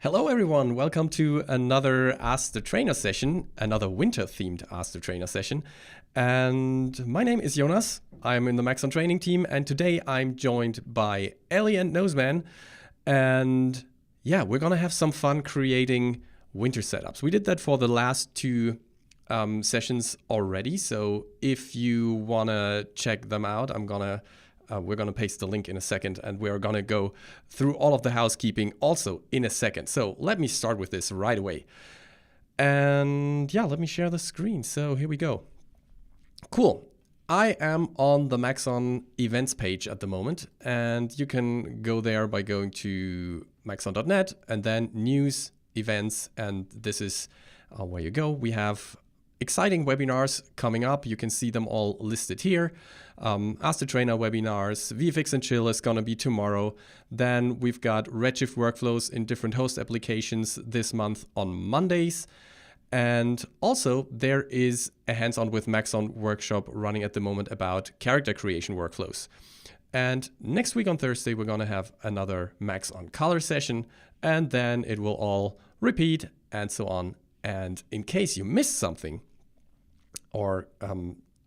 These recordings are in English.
Hello everyone, welcome to another Ask the Trainer session, another winter-themed Ask the Trainer session. And my name is Jonas, I'm in the Maxon training team, and today I'm joined by Ellie and Noseman. And yeah, we're gonna have some fun creating winter setups. We did that for the last two sessions already, so if you wanna check them out, we're gonna paste the link in a second, and we're gonna go through all of the housekeeping also in a second. So let me start with this right away. And yeah, let me share the screen. So here we go. Cool. I am on the Maxon events page at the moment, and you can go there by going to maxon.net and then news, events, and this is where you go. We have exciting webinars coming up. You can see them all listed here. Ask the Trainer webinars, VFX and Chill is going to be tomorrow. Then we've got Redshift workflows in different host applications this month on Mondays. And also there is a hands-on with Maxon workshop running at the moment about character creation workflows. And next week on Thursday, we're going to have another Maxon color session, and then it will all repeat and so on. And in case you missed something or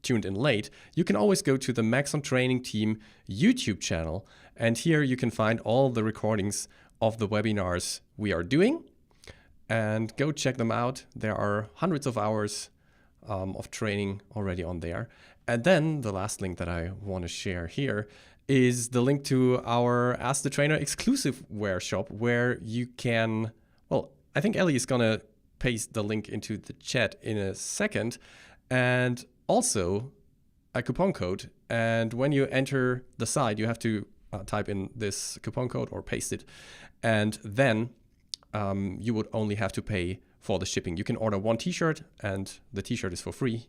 tuned in late, you can always go to the Maxon Training Team YouTube channel. And here you can find all the recordings of the webinars we are doing. And go check them out. There are hundreds of hours of training already on there. And then the last link that I want to share here is the link to our Ask the Trainer exclusive workshop, where you can, well, I think Ellie is going to paste the link into the chat in a second, and also a coupon code. And when you enter the site, you have to type in this coupon code or paste it, and then you would only have to pay for the shipping. You can order one t-shirt and the t-shirt is for free.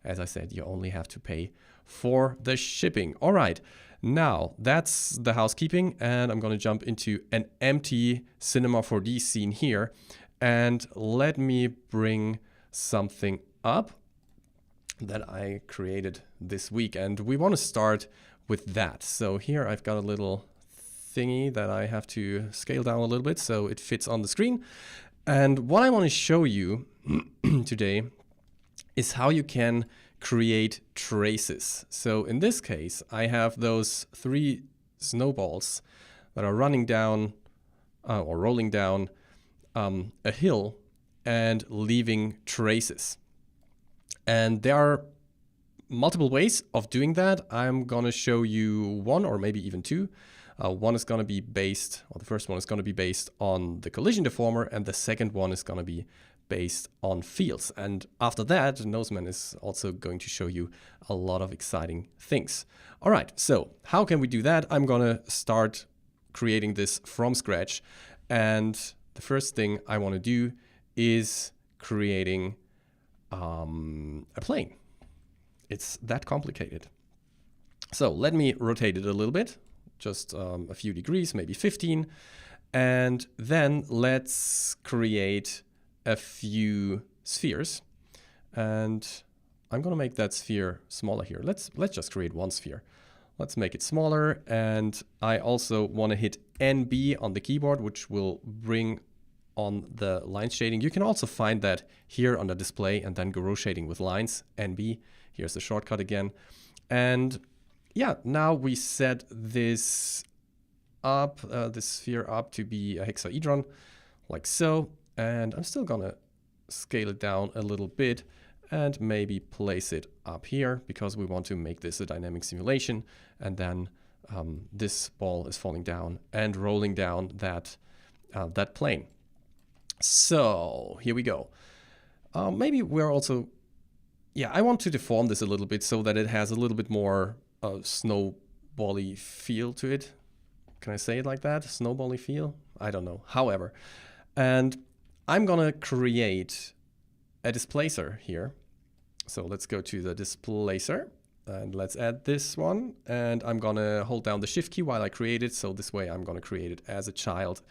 As I said, you only have to pay for the shipping. All right, now that's the housekeeping, and I'm going to jump into an empty Cinema 4D scene here. And let me bring something up that I created this week. And we want to start with that. So here I've got a little thingy that I have to scale down a little bit so it fits on the screen. And what I want to show you today is how you can create traces. So in this case, I have those three snowballs that are running down or rolling down a hill and leaving traces. And there are multiple ways of doing that. I'm going to show you one or maybe even two. One is going to be based, or the first one is going to be based on the collision deformer, and the second one is going to be based on fields. And after that, Noseman is also going to show you a lot of exciting things. All right, so how can we do that? I'm going to start creating this from scratch. And the first thing I want to do is creating a plane. It's that complicated. So let me rotate it a little bit, just a few degrees, maybe 15. And then let's create a few spheres. And I'm going to make that sphere smaller here. Let's just create one sphere. Let's make it smaller, and I also want to hit NB on the keyboard, which will bring on the line shading. You can also find that here on the display, and then go shading with lines, NB. Here's the shortcut again. And yeah, now we set this up, this sphere up to be a hexahedron, like so. And I'm still gonna scale it down a little bit and maybe place it up here, because we want to make this a dynamic simulation. And then this ball is falling down and rolling down that plane. So here we go. Maybe we're also, yeah, I want to deform this a little bit so that it has a little bit more snowbally feel to it. Can I say it like that? Snowbally feel? I don't know. However, and I'm gonna create a displacer here. So let's go to the displacer and let's add this one. And I'm gonna hold down the shift key while I create it. So this way I'm gonna create it as a child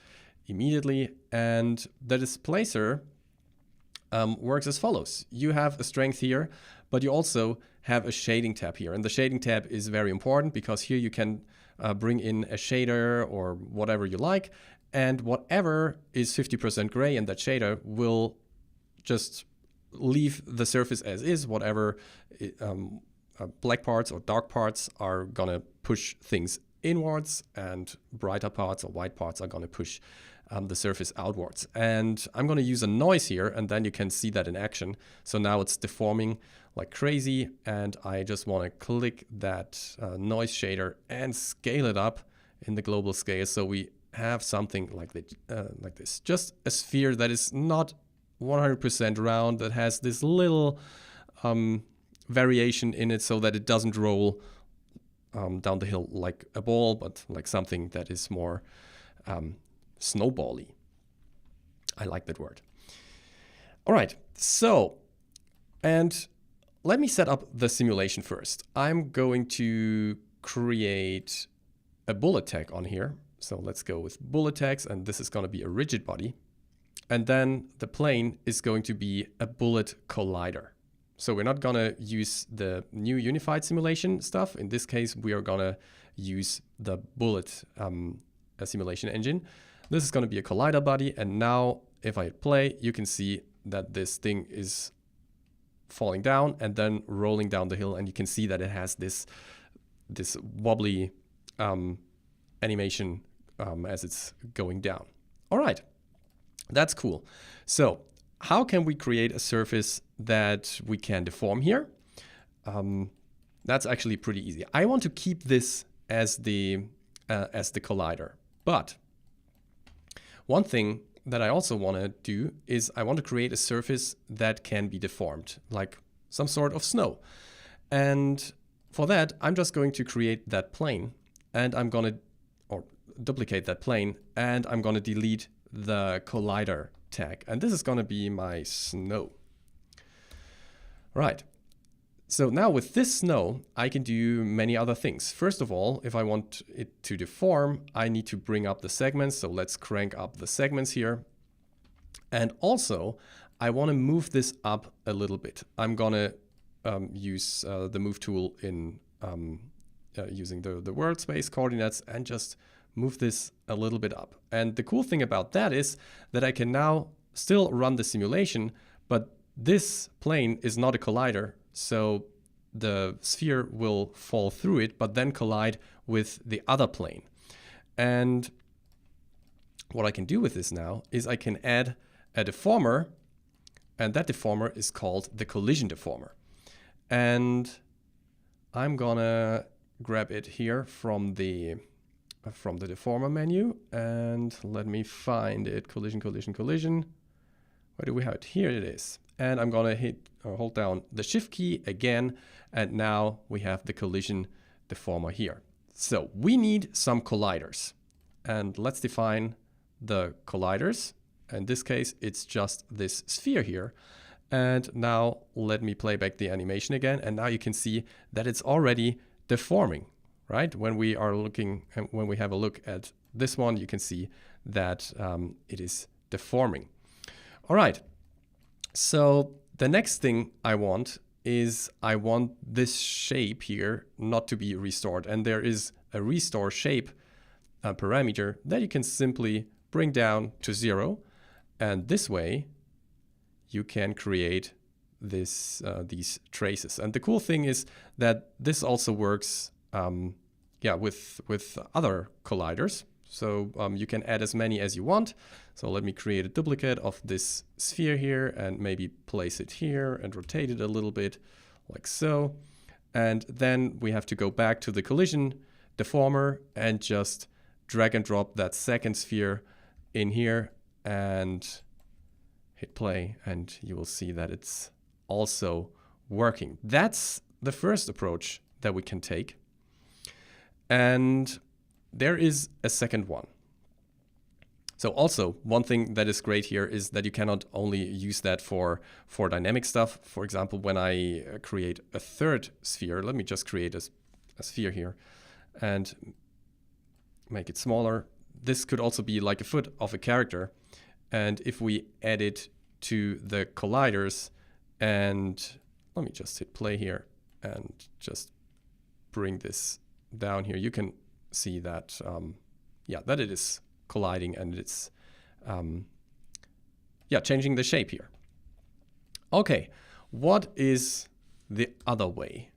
immediately. And the displacer works as follows. You have a strength here, but you also have a shading tab here. And the shading tab is very important because here you can bring in a shader or whatever you like, and whatever is 50% gray in that shader will just leave the surface as is. Whatever black parts or dark parts are gonna push things inwards, and brighter parts or white parts are gonna push the surface outwards. And I'm gonna use a noise here, and then you can see that in action. So now it's deforming like crazy, and I just wanna click that noise shader and scale it up in the global scale, so we have something like this. Just a sphere that is not 100% round, that has this little variation in it so that it doesn't roll down the hill like a ball, but like something that is more snowbally. I like that word. All right, so, and let me set up the simulation first. I'm going to create a bullet tag on here. So let's go with bullet tags, and this is going to be a rigid body. And then the plane is going to be a bullet collider. So we're not going to use the new unified simulation stuff. In this case, we are going to use the bullet simulation engine. This is going to be a collider body. And now if I hit play, you can see that this thing is falling down and then rolling down the hill. And you can see that it has this wobbly animation as it's going down. All right, that's cool. So how can we create a surface that we can deform here? That's actually pretty easy. I want to keep this as the collider, but one thing that I also want to do is I want to create a surface that can be deformed, like some sort of snow. And for that, I'm just going to create that plane, and I'm going to duplicate that plane, and I'm going to delete the collider tag. And this is going to be my snow. Right. So now with this snow, I can do many other things. First of all, if I want it to deform, I need to bring up the segments. So let's crank up the segments here. And also, I want to move this up a little bit. I'm going to use the move tool in using the world space coordinates and just move this a little bit up. And the cool thing about that is that I can now still run the simulation, but this plane is not a collider. So the sphere will fall through it, but then collide with the other plane. And what I can do with this now is I can add a deformer, and that deformer is called the collision deformer. And I'm gonna grab it here from the deformer menu, and let me find it. Collision, collision, collision. Where do we have it? Here it is. And I'm gonna hold down the shift key again, and now we have the collision deformer here. So we need some colliders, and let's define the colliders. In this case, it's just this sphere here. And now let me play back the animation again, and now you can see that it's already deforming. Right? When we are looking, when we have a look at this one, you can see that it is deforming. All right. So the next thing I want is I want this shape here not to be restored. And there is a restore shape parameter that you can simply bring down to 0. And this way you can create these traces. And the cool thing is that this also works with other colliders. So you can add as many as you want. So let me create a duplicate of this sphere here and maybe place it here and rotate it a little bit like so. And then we have to go back to the collision deformer and just drag and drop that second sphere in here and hit play, and you will see that it's also working. That's the first approach that we can take. And there is a second one. So also one thing that is great here is that you cannot only use that for dynamic stuff. For example, when I create a third sphere, let me just create a sphere here and make it smaller. This could also be like a foot of a character. And if we add it to the colliders, and let me just hit play here and just bring this down here. You can see that, that it is colliding and it's changing the shape here. Okay, what is the other way?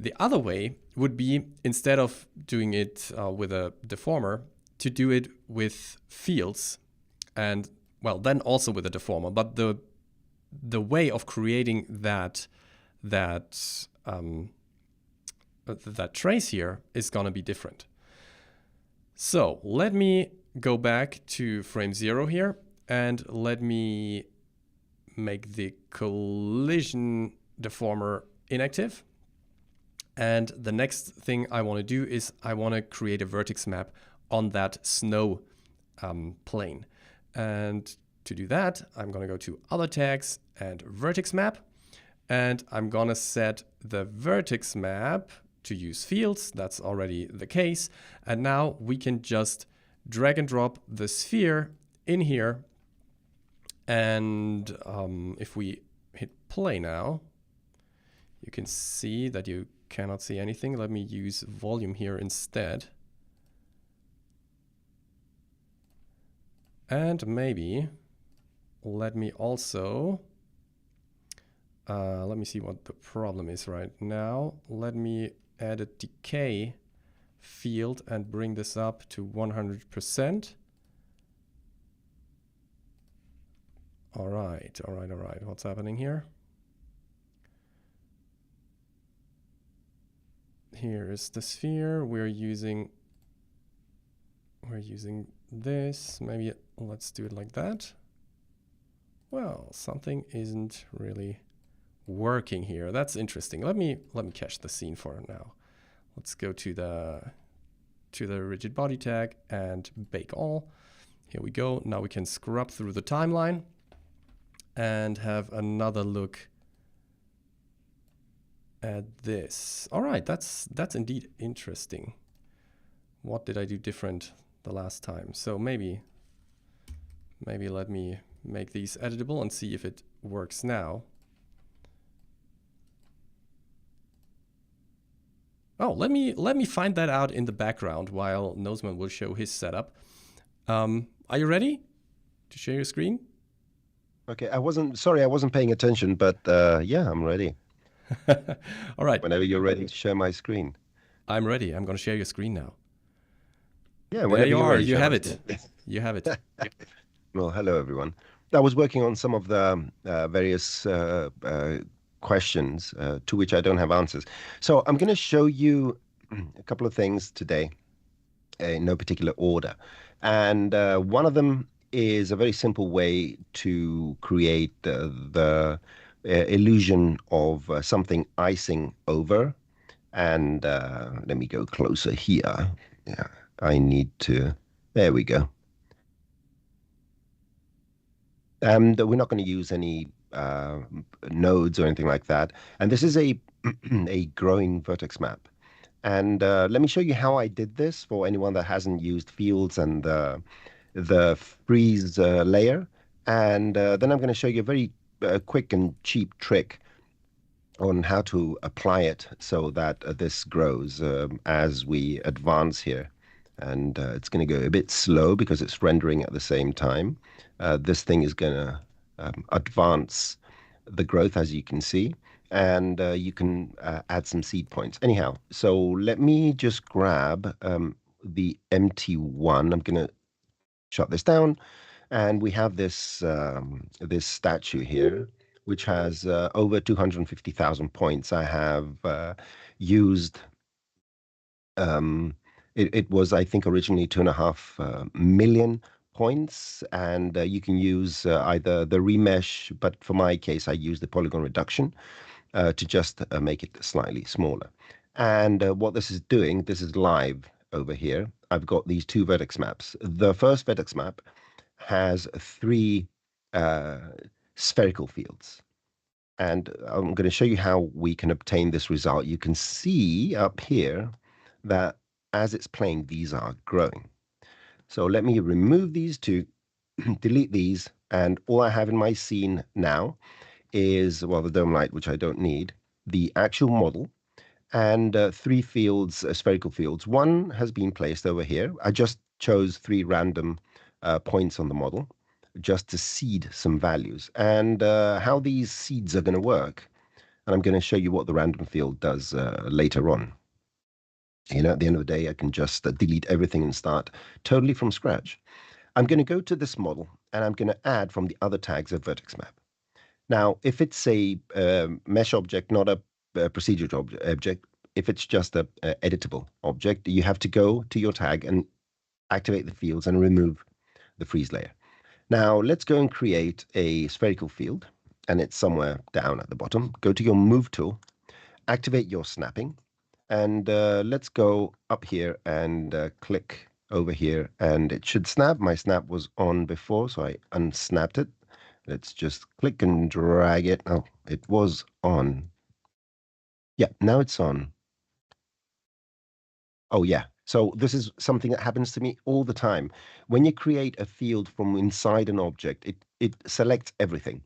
The other way would be, instead of doing it with a deformer, to do it with fields, and well, then also with a deformer. But the way of creating that trace here is going to be different. So let me go back to frame 0 here, and let me make the collision deformer inactive. And the next thing I want to do is I want to create a vertex map on that snow plane. And to do that, I'm going to go to Other Tags and Vertex Map. And I'm going to set the vertex map to use fields. That's already the case. And now we can just drag and drop the sphere in here. And if we hit play now, you can see that you cannot see anything. Let me use volume here instead. And maybe let me also, let me see what the problem is right now. Let me add a decay field and bring this up to 100%. All right. What's happening here? Here is the sphere. We're using this. Maybe let's do it like that. Well, something isn't really working here. That's interesting. Let me cache the scene for now. Let's go to the rigid body tag and bake all. Here we go. Now we can scrub through the timeline and have another look at this. All right, that's indeed interesting. What did I do different the last time? So maybe let me make these editable and see if it works now. Oh, let me find that out in the background while Noseman will show his setup. Are you ready to share your screen? Okay, I wasn't paying attention, but yeah, I'm ready. All right. Whenever you're ready to share my screen. I'm ready. I'm going to share your screen now. Yeah, there whenever you you're are. ready. You have it. You have it. Well, hello, everyone. I was working on some of the various questions to which I don't have answers. So I'm going to show you a couple of things today in no particular order. And one of them is a very simple way to create the illusion of something icing over. And let me go closer here. Yeah, I need to. There we go. And we're not going to use any nodes or anything like that. And this is a a growing vertex map. And let me show you how I did this for anyone that hasn't used fields and the freeze layer. And then I'm going to show you a very quick and cheap trick on how to apply it so that this grows as we advance here. And it's going to go a bit slow because it's rendering at the same time. This thing is going to advance the growth, as you can see, and you can add some seed points. Anyhow, so let me just grab the empty one. I'm going to shut this down, and we have this this statue here, which has over 250,000 points. I have used it was, I think, originally 2.5 million points, and you can use either the remesh, but for my case, I use the polygon reduction to just make it slightly smaller. And what this is doing, this is live over here. I've got these two vertex maps. The first vertex map has 3 spherical fields. And I'm going to show you how we can obtain this result. You can see up here that as it's playing, these are growing. So let me remove these two, delete these, and all I have in my scene now is, well, the dome light, which I don't need, the actual model, and three fields, spherical fields. One has been placed over here. I just chose three random points on the model just to seed some values. And how these seeds are going to work, and I'm going to show you what the random field does later on. At the end of the day, I can just delete everything and start totally from scratch. I'm going to go to this model, and I'm going to add from the other tags a vertex map. Now, if it's a mesh object, not a procedural object, if it's just a editable object, you have to go to your tag and activate the fields and remove the freeze layer. Now, let's go and create a spherical field, and it's somewhere down at the bottom. Go to your Move tool, activate your snapping, and let's go up here and click over here, and it should snap. My snap was on before, so I unsnapped it. Let's just click and drag it. Oh, it was on. Yeah, now it's on. Oh, yeah. So this is something that happens to me all the time. When you create a field from inside an object, it selects everything.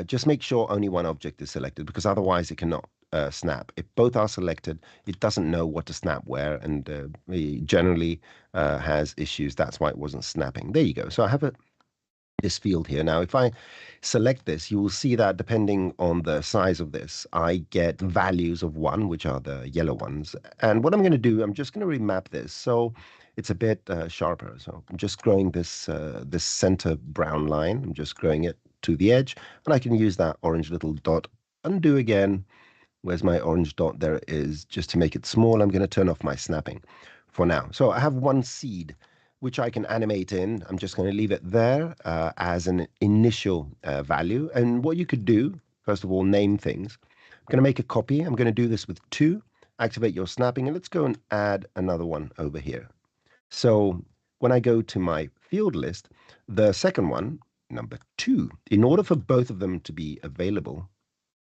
Just make sure only one object is selected, because otherwise it cannot snap. If both are selected, it doesn't know what to snap where, and it generally has issues. That's why it wasn't snapping. There you go. So I have this field here. Now, if I select this, you will see that depending on the size of this, I get values of 1, which are the yellow ones. And what I'm going to do, I'm just going to remap this so it's a bit sharper. So I'm just growing this center brown line. I'm just growing it to the edge, and I can use that orange little dot, undo again. Where's my orange dot? There it is. Just to make it small, I'm going to turn off my snapping for now. So I have one seed, which I can animate in. I'm just going to leave it there as an initial value. And what you could do, first of all, name things. I'm going to make a copy. I'm going to do this with 2. Activate your snapping, and let's go and add another one over here. So when I go to my field list, the second one, number 2, in order for both of them to be available,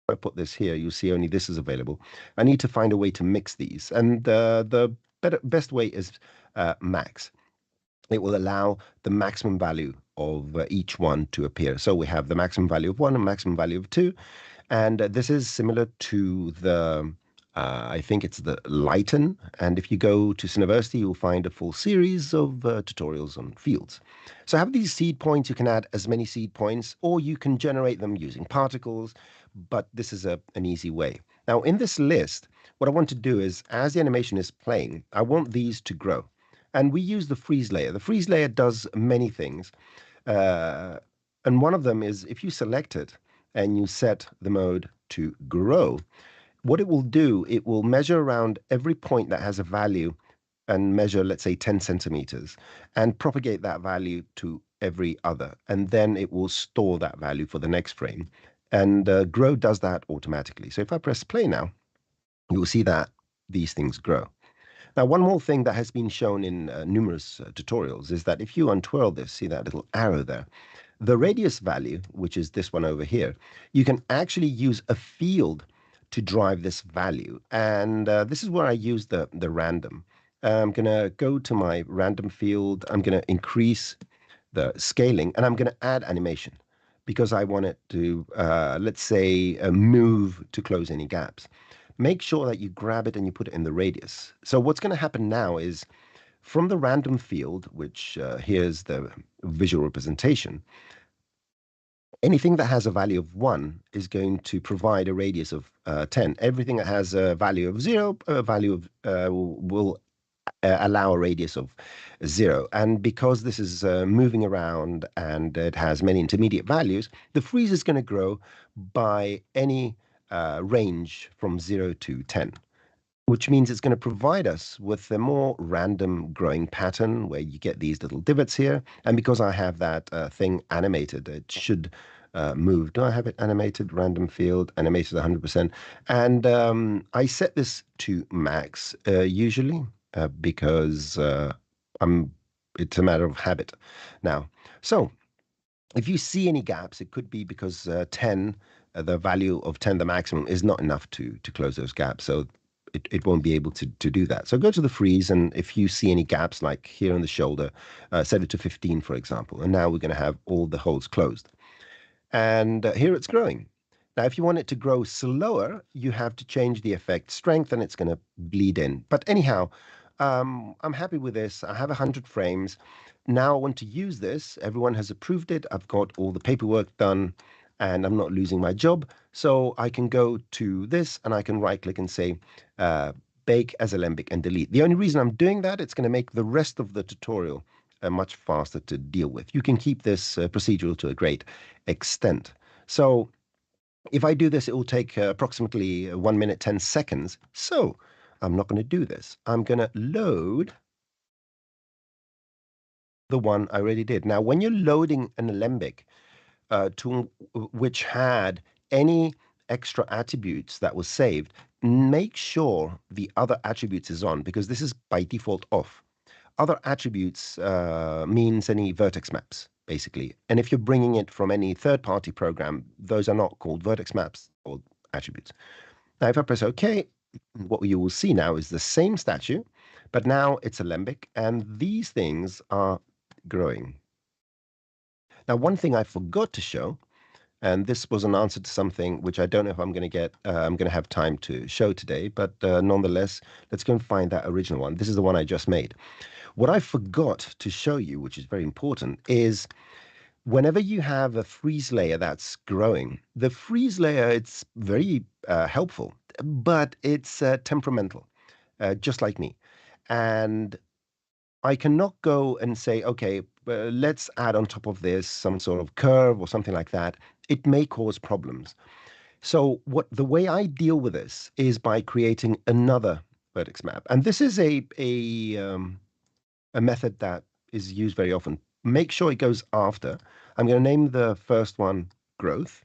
I put this here, you'll see only this is available. I need to find a way to mix these. And the best way is max. It will allow the maximum value of each one to appear. So we have the maximum value of 1 and maximum value of 2. And this is similar to the, I think it's the Lighten. And if you go to Cineversity, you'll find a full series of tutorials on fields. So have these seed points. You can add as many seed points, or you can generate them using particles, but this is an easy way. Now, in this list, what I want to do is, as the animation is playing, I want these to grow. And we use the freeze layer. The freeze layer does many things. And one of them is, if you select it and you set the mode to grow, what it will do, it will measure around every point that has a value and measure, let's say, 10 centimeters, and propagate that value to every other. And then it will store that value for the next frame. And grow does that automatically. So if I press play now, you will see that these things grow. Now, one more thing that has been shown in numerous tutorials is that if you untwirl this, see that little arrow there, the radius value, which is this one over here, you can actually use a field to drive this value. And this is where I use the random. I'm going to go to my random field. I'm going to increase the scaling, and I'm going to add animation because I want it to, let's say, move to close any gaps. Make sure that you grab it and you put it in the radius. So what's going to happen now is, from the random field, which here's the visual representation, anything that has a value of 1 is going to provide a radius of 10. Everything that has a value of 0, will allow a radius of 0. And because this is moving around and it has many intermediate values, the freeze is going to grow by any range from 0 to 10, which means it's going to provide us with a more random growing pattern where you get these little divots here. And because I have that thing animated, it should move. Do I have it animated? Random field, animated 100%. And I set this to max usually because it's a matter of habit now. So if you see any gaps, it could be because 10, the value of 10, the maximum, is not enough to close those gaps. So it won't be able to do that. So go to the freeze, and if you see any gaps, like here on the shoulder, set it to 15, for example. And now we're going to have all the holes closed. And here it's growing. Now, if you want it to grow slower, you have to change the effect strength and it's going to bleed in. But anyhow, I'm happy with this. I have 100 frames. Now I want to use this. Everyone has approved it. I've got all the paperwork done and I'm not losing my job. So I can go to this and I can right click and say, bake as Alembic and delete. The only reason I'm doing that, it's going to make the rest of the tutorial much faster to deal with. You can keep this procedural to a great extent. So if I do this, it will take approximately 1 minute, 10 seconds. So I'm not going to do this. I'm going to load the one I already did. Now, when you're loading an Alembic tool which had any extra attributes that was saved, make sure the other attributes is on because this is by default off. Other attributes means any vertex maps, basically. And if you're bringing it from any third-party program, those are not called vertex maps or attributes. Now, if I press OK, what you will see now is the same statue, but now it's Alembic, and these things are growing. Now, one thing I forgot to show, and this was an answer to something which I don't know if I'm going to have time to show today, but nonetheless, let's go and find that original one. This is the one I just made. What I forgot to show you, which is very important, is whenever you have a freeze layer that's growing, the freeze layer, it's very helpful, but it's temperamental, just like me. And I cannot go and say, okay, let's add on top of this some sort of curve or something like that. It may cause problems. So the way I deal with this is by creating another vertex map. And this is a method that is used very often. Make sure it goes after. I'm going to name the first one growth.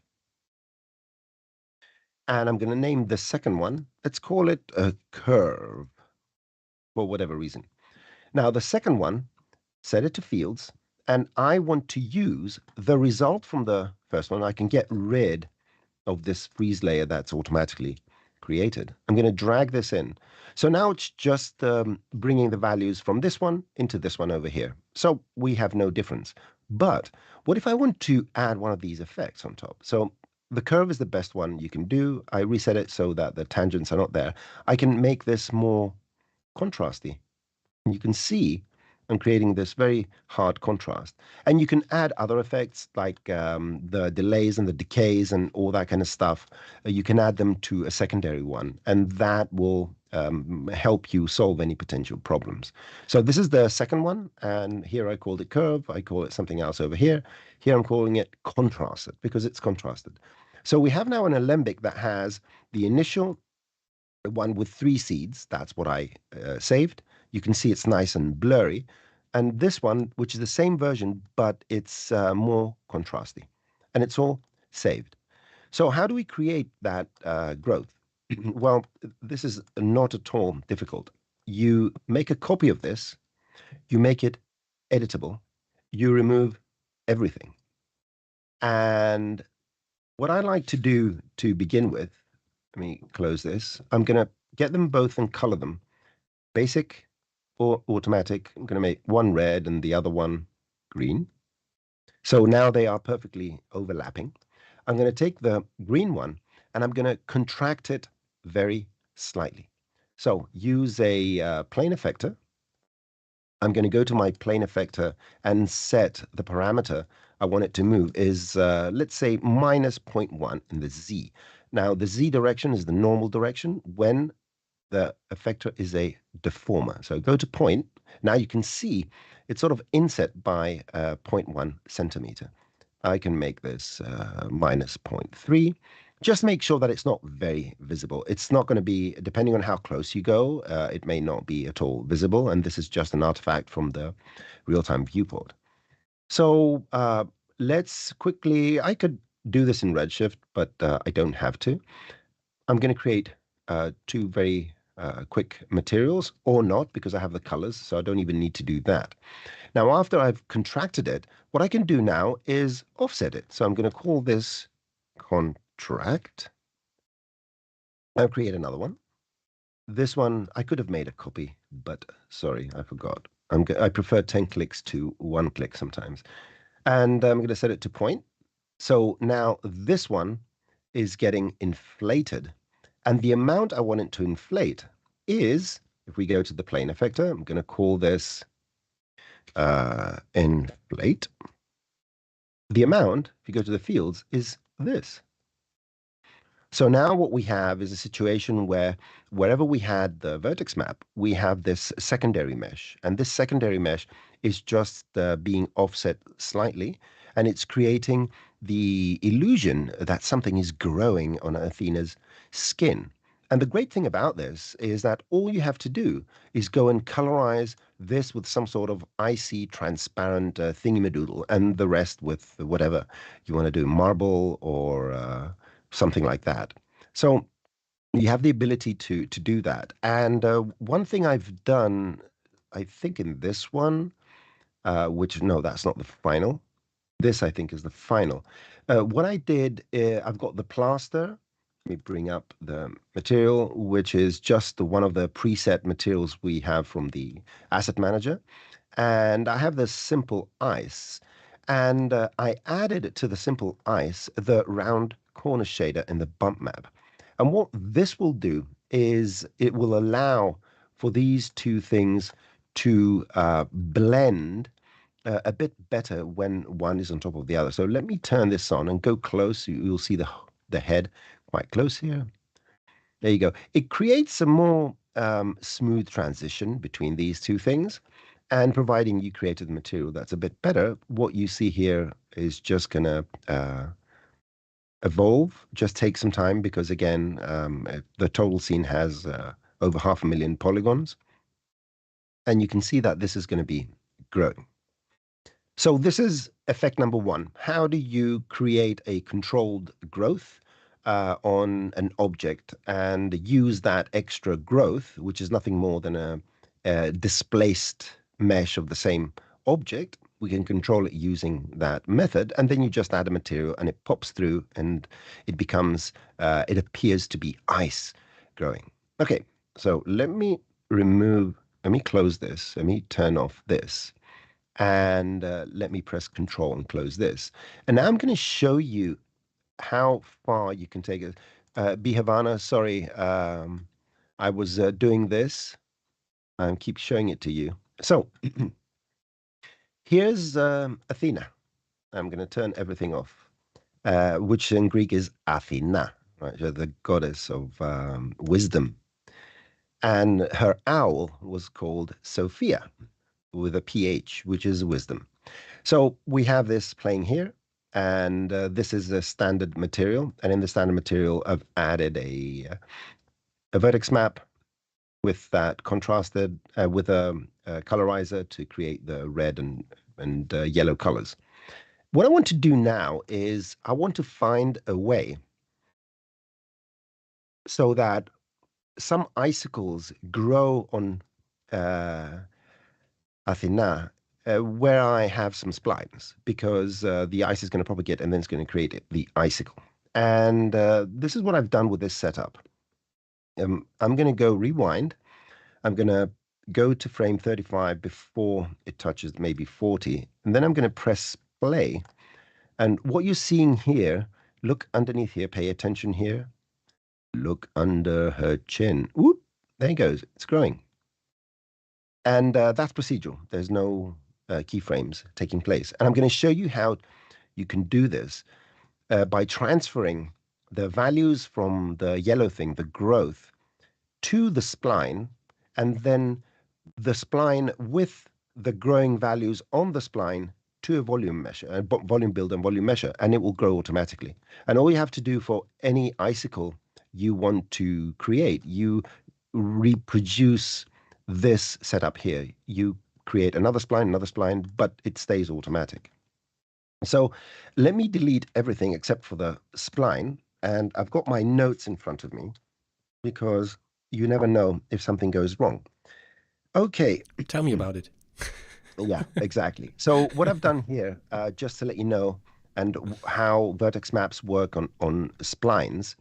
And I'm going to name the second one, let's call it a curve for whatever reason. Now, the second one, set it to fields. And I want to use the result from the first one. I can get rid of this freeze layer that's automatically created. I'm going to drag this in. So now it's just bringing the values from this one into this one over here. So we have no difference. But what if I want to add one of these effects on top? So the curve is the best one you can do. I reset it so that the tangents are not there. I can make this more contrasty. And you can see I'm creating this very hard contrast. And you can add other effects like the delays and the decays and all that kind of stuff. You can add them to a secondary one, and that will help you solve any potential problems. So this is the second one, and here I called it curve. I call it something else over here. Here I'm calling it contrasted because it's contrasted. So we have now an alembic that has the initial one with 3 seeds. That's what I saved. You can see it's nice and blurry. And this one, which is the same version, but it's more contrasty. And it's all saved. So how do we create that growth? Well, this is not at all difficult. You make a copy of this, you make it editable, you remove everything. And what I like to do to begin with, let me close this. I'm going to get them both and color them. Basic or automatic. I'm going to make one red and the other one green. So now they are perfectly overlapping. I'm going to take the green one and I'm going to contract it very slightly. So use a plane effector. I'm going to go to my plane effector and set the parameter I want it to move is, let's say, minus 0.1 in the Z. Now, the Z direction is the normal direction when the effector is a deformer. So go to point. Now you can see it's sort of inset by 0.1 centimeter. I can make this minus 0.3. Just make sure that it's not very visible. It's not going to be, depending on how close you go, it may not be at all visible. And this is just an artifact from the real-time viewport. So let's quickly, I could do this in Redshift, but I don't have to. I'm going to create 2 very quick materials, or not, because I have the colors, so I don't even need to do that. Now, after I've contracted it, what I can do now is offset it. So I'm going to call this contract. I'll create another one. This one, I could have made a copy, but sorry, I forgot. I prefer 10 clicks to 1 click sometimes. And I'm going to set it to point. So now this one is getting inflated. And the amount I want it to inflate is, if we go to the plane effector, I'm going to call this inflate. The amount, if you go to the fields, is this. So now what we have is a situation where wherever we had the vertex map, we have this secondary mesh. And this secondary mesh is just being offset slightly, and it's creating the illusion that something is growing on Athena's skin. And the great thing about this is that all you have to do is go and colorize this with some sort of icy, transparent thingamadoodle, and the rest with whatever you want to do, marble or something like that. So you have the ability to do that. And one thing I've done, I think in this one, which no, that's not the final. This I think is the final. What I did, I've got the plaster. Let me bring up the material, which is just one of the preset materials we have from the asset manager. And I have this simple ice. And I added to the simple ice the round corner shader in the bump map. And what this will do is it will allow for these two things to blend a bit better when one is on top of the other. So let me turn this on and go close. You'll see the head quite close here. There you go. It creates a more smooth transition between these two things. And providing you created the material that's a bit better, what you see here is just going to evolve, just take some time because, again, the total scene has over 500,000 polygons. And you can see that this is going to be growing. So this is effect number one. How do you create a controlled growth on an object and use that extra growth, which is nothing more than a displaced mesh of the same object? We can control it using that method, and then you just add a material and it pops through and it becomes, it appears to be ice growing. Okay, so let me close this, let me turn off this. And let me press Control and close this. And now I'm going to show you how far you can take it. B. Havana, sorry, I was doing this. I keep showing it to you. So here's Athena. I'm going to turn everything off, which in Greek is Athena, right? So the goddess of wisdom. And her owl was called Sophia with a PH, which is wisdom. So we have this playing here, and this is a standard material. And in the standard material, I've added a vertex map with that contrasted with a colorizer to create the red and yellow colors. What I want to do now is I want to find a way so that some icicles grow on uh, Athena, where I have some splines, because the ice is going to propagate and then it's going to create the icicle. And this is what I've done with this setup. I'm going to go rewind. I'm going to go to frame 35 before it touches maybe 40. And then I'm going to press play. And what you're seeing here, look underneath here, pay attention here. Look under her chin. Whoop, there it goes. It's growing. And that's procedural. There's no keyframes taking place. And I'm going to show you how you can do this by transferring the values from the yellow thing, the growth, to the spline, and then the spline with the growing values on the spline to a volume measure, volume build and volume measure, and it will grow automatically. And all you have to do for any icicle you want to create, you reproduce this setup here. You create another spline, but it stays automatic. So let me delete everything except for the spline. And I've got my notes in front of me because you never know if something goes wrong. Okay. Tell me about it. Yeah, exactly. So what I've done here, just to let you know, and how vertex maps work on splines,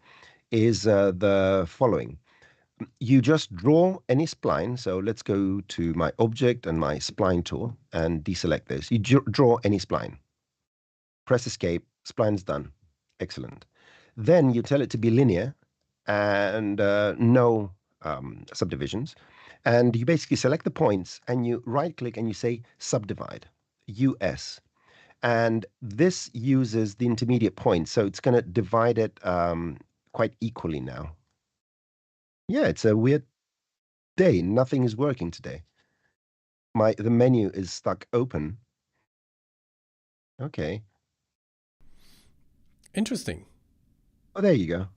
is the following. You just draw any spline. So let's go to my object and my spline tool and deselect this. You draw any spline. Press escape. Spline's done. Excellent. Then you tell it to be linear and no subdivisions. And you basically select the points and you right click and you say subdivide, US. And this uses the intermediate points. So it's going to divide it quite equally now. Yeah, it's a weird day. Nothing is working today. The menu is stuck open. Okay. Interesting. Oh, there you go.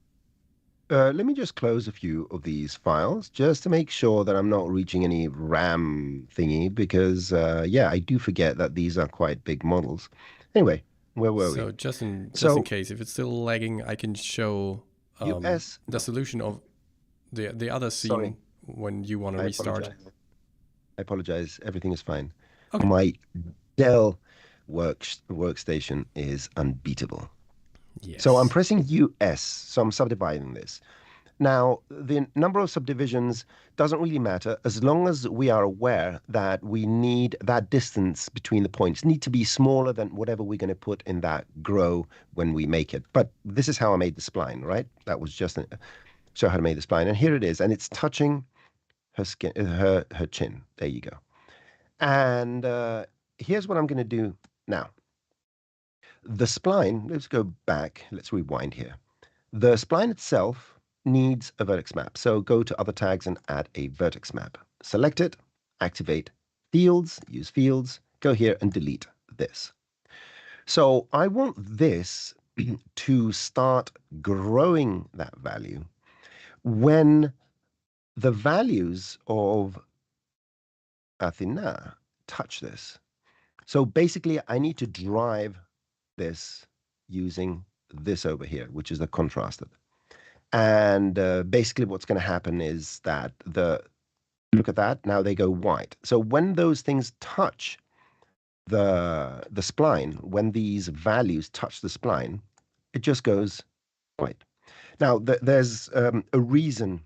Let me just close a few of these files just to make sure that I'm not reaching any RAM thingy because, yeah, I do forget that these are quite big models. Anyway, where were we? So just in So case if it's still lagging, I can show US, the no, solution of the other sorry, scene when you want to I restart. apologize. I apologize. Everything is fine. Okay. My Dell workstation is unbeatable. So I'm Yes. pressing US, so I'm subdividing this. Now, the number of subdivisions doesn't really matter as long as we are aware that we need that distance between the points need to be smaller than whatever we're going to put in that grow when we make it. But this is how I made the spline, right? That was just show how to make the spline. And here it is. And it's touching her skin, her chin. There you go. And here's what I'm going to do now. The spline, let's go back. Let's rewind here. The spline itself needs a vertex map. So go to other tags and add a vertex map. Select it, activate fields, use fields, go here and delete this. So I want this to start growing that value when the values of Athena touch this. So basically I need to drive this using this over here, which is the contrasted. And basically what's going to happen is that look at that, now they go white. So when those things touch the spline, when these values touch the spline, it just goes white. Now there's a reason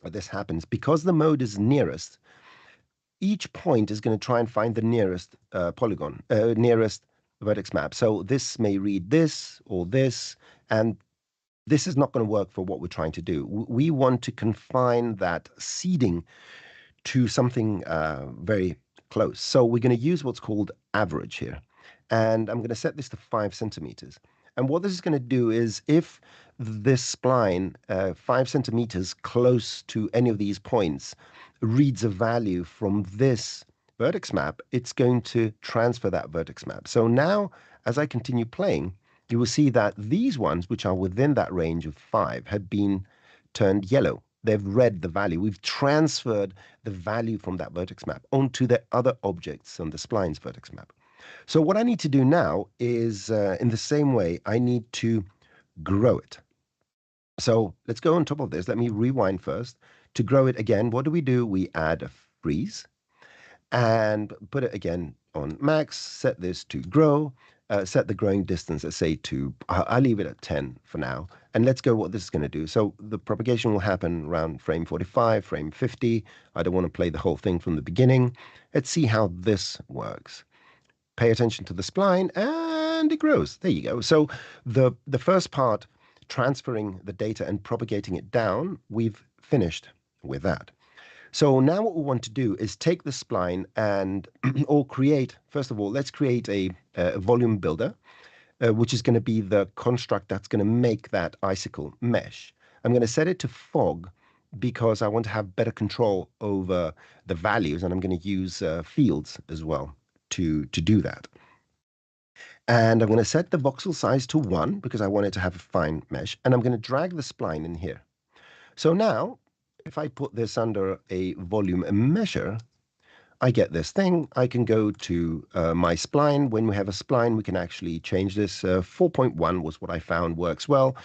this happens. Because the mode is nearest, each point is going to try and find the nearest polygon, nearest vertex map. So this may read this or this, and this is not going to work for what we're trying to do. We want to confine that seeding to something very close. So we're going to use what's called average here. And I'm going to set this to 5 centimeters. And what this is going to do is if this spline, 5 centimeters close to any of these points, reads a value from this vertex map, it's going to transfer that vertex map. So now, as I continue playing, you will see that these ones, which are within that range of 5, have been turned yellow. They've read the value. We've transferred the value from that vertex map onto the other objects on the spline's vertex map. So what I need to do now is, in the same way, I need to grow it. So let's go on top of this. Let me rewind first. To grow it again, what do? We add a freeze and put it again on max, set this to grow, set the growing distance, let's say to, I'll leave it at 10 for now. And let's go what this is going to do. So the propagation will happen around frame 45, frame 50. I don't want to play the whole thing from the beginning. Let's see how this works. Pay attention to the spline and it grows. There you go. So the first part, transferring the data and propagating it down, we've finished with that. So now what we want to do is take the spline and or create, first of all, let's create a volume builder, which is going to be the construct that's going to make that icicle mesh. I'm going to set it to fog because I want to have better control over the values, and I'm going to use fields as well to do that. And I'm going to set the voxel size to 1 because I want it to have a fine mesh, and I'm going to drag the spline in here. So now, if I put this under a volume measure, I get this thing. I can go to my spline. When we have a spline, we can actually change this. 4.1 was what I found works well.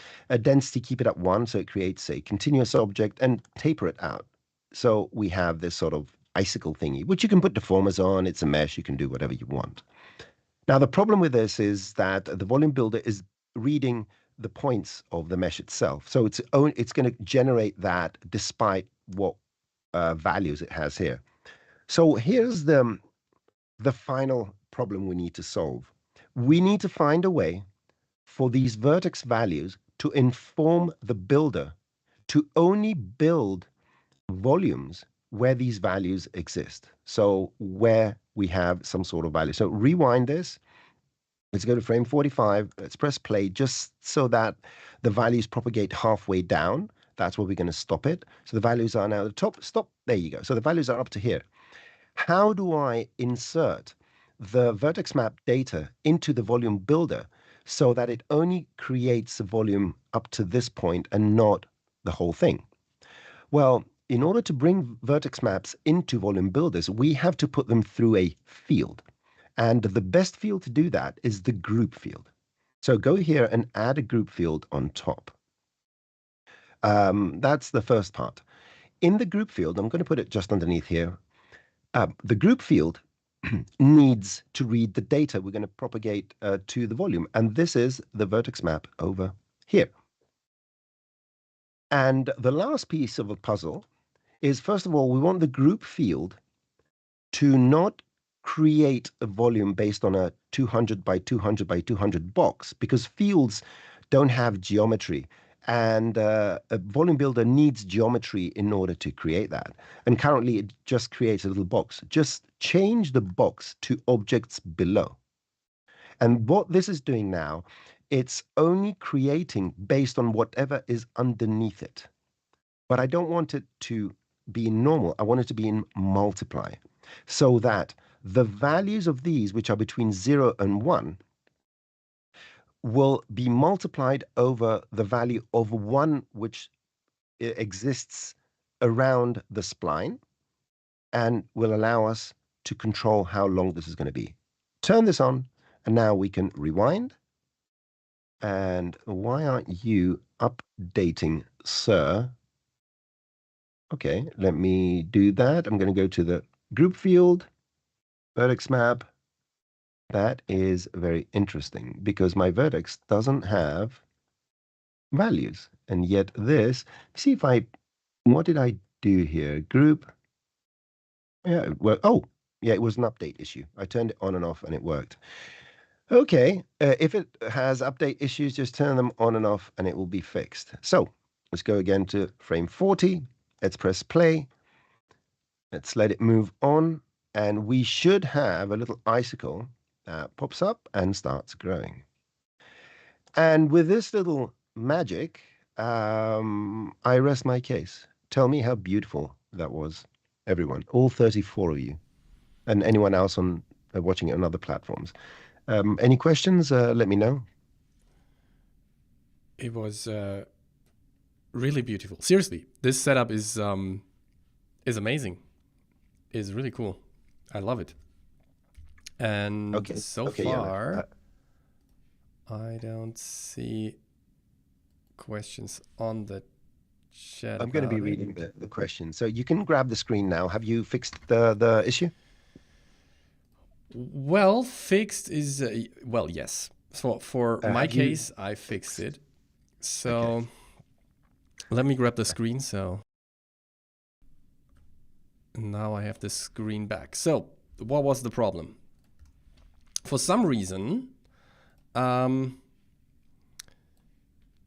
Density, keep it at 1, so it creates a continuous object, and taper it out. So we have this sort of icicle thingy, which you can put deformers on. It's a mesh. You can do whatever you want. Now, the problem with this is that the volume builder is reading the points of the mesh itself. So it's going to generate that despite what values it has here. So here's the final problem we need to solve. We need to find a way for these vertex values to inform the builder to only build volumes where these values exist. So where we have some sort of value. So rewind this. Let's go to frame 45. Let's press play just so that the values propagate halfway down. That's where we're going to stop it. So the values are now at the top. Stop. There you go. So the values are up to here. How do I insert the vertex map data into the volume builder so that it only creates a volume up to this point and not the whole thing? Well, in order to bring vertex maps into volume builders, we have to put them through a field. And the best field to do that is the group field. So go here and add a group field on top. That's the first part. In the group field, I'm going to put it just underneath here. The group field needs to read the data we're going to propagate to the volume. And this is the vertex map over here. And the last piece of the puzzle is, first of all, we want the group field to not create a volume based on a 200 by 200 by 200 box, because fields don't have geometry, and a volume builder needs geometry in order to create that. And currently it just creates a little box. Just change the box to objects below. And what this is doing now, it's only creating based on whatever is underneath it. But I don't want it to be in normal. I want it to be in multiply, so that the values of these, which are between 0 and 1, will be multiplied over the value of 1 which exists around the spline, and will allow us to control how long this is going to be. Turn this on, and now we can rewind. And why aren't you updating, sir? Okay, let me do that. I'm going to go to the group field, vertex map. That is very interesting because my vertex doesn't have values. And yet this, see if what did I do here? Group. Yeah, well, oh, yeah, it was an update issue. I turned it on and off and it worked. Okay, if it has update issues, just turn them on and off and it will be fixed. So let's go again to frame 40. Let's press play. Let's let it move on. And we should have a little icicle that pops up and starts growing. And with this little magic, I rest my case. Tell me how beautiful that was, everyone, all 34 of you, and anyone else on watching it on other platforms. Any questions? Let me know. It was really beautiful. Seriously, this setup is amazing. Is really cool. I love it. And Okay. so Okay, far, I don't see questions on the chat. I'm going to be reading the question. So you can grab the screen now. Have you fixed the issue? Well, fixed is, well, yes. So for my case, I fixed it. So let me grab the screen. So now I have the screen back. So what was the problem? For some reason,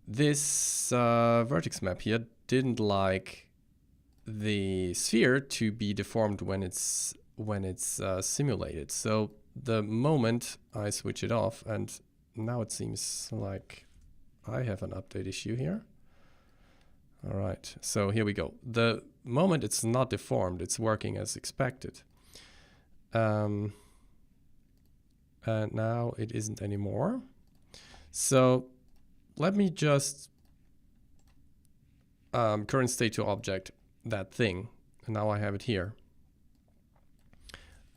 this vertex map here didn't like the sphere to be deformed when it's simulated. So the moment I switch it off, and now it seems like I have an update issue here. All right, so here we go. The moment it's not deformed, it's working as expected. And now it isn't anymore. So let me just current state to object that thing. And now I have it here.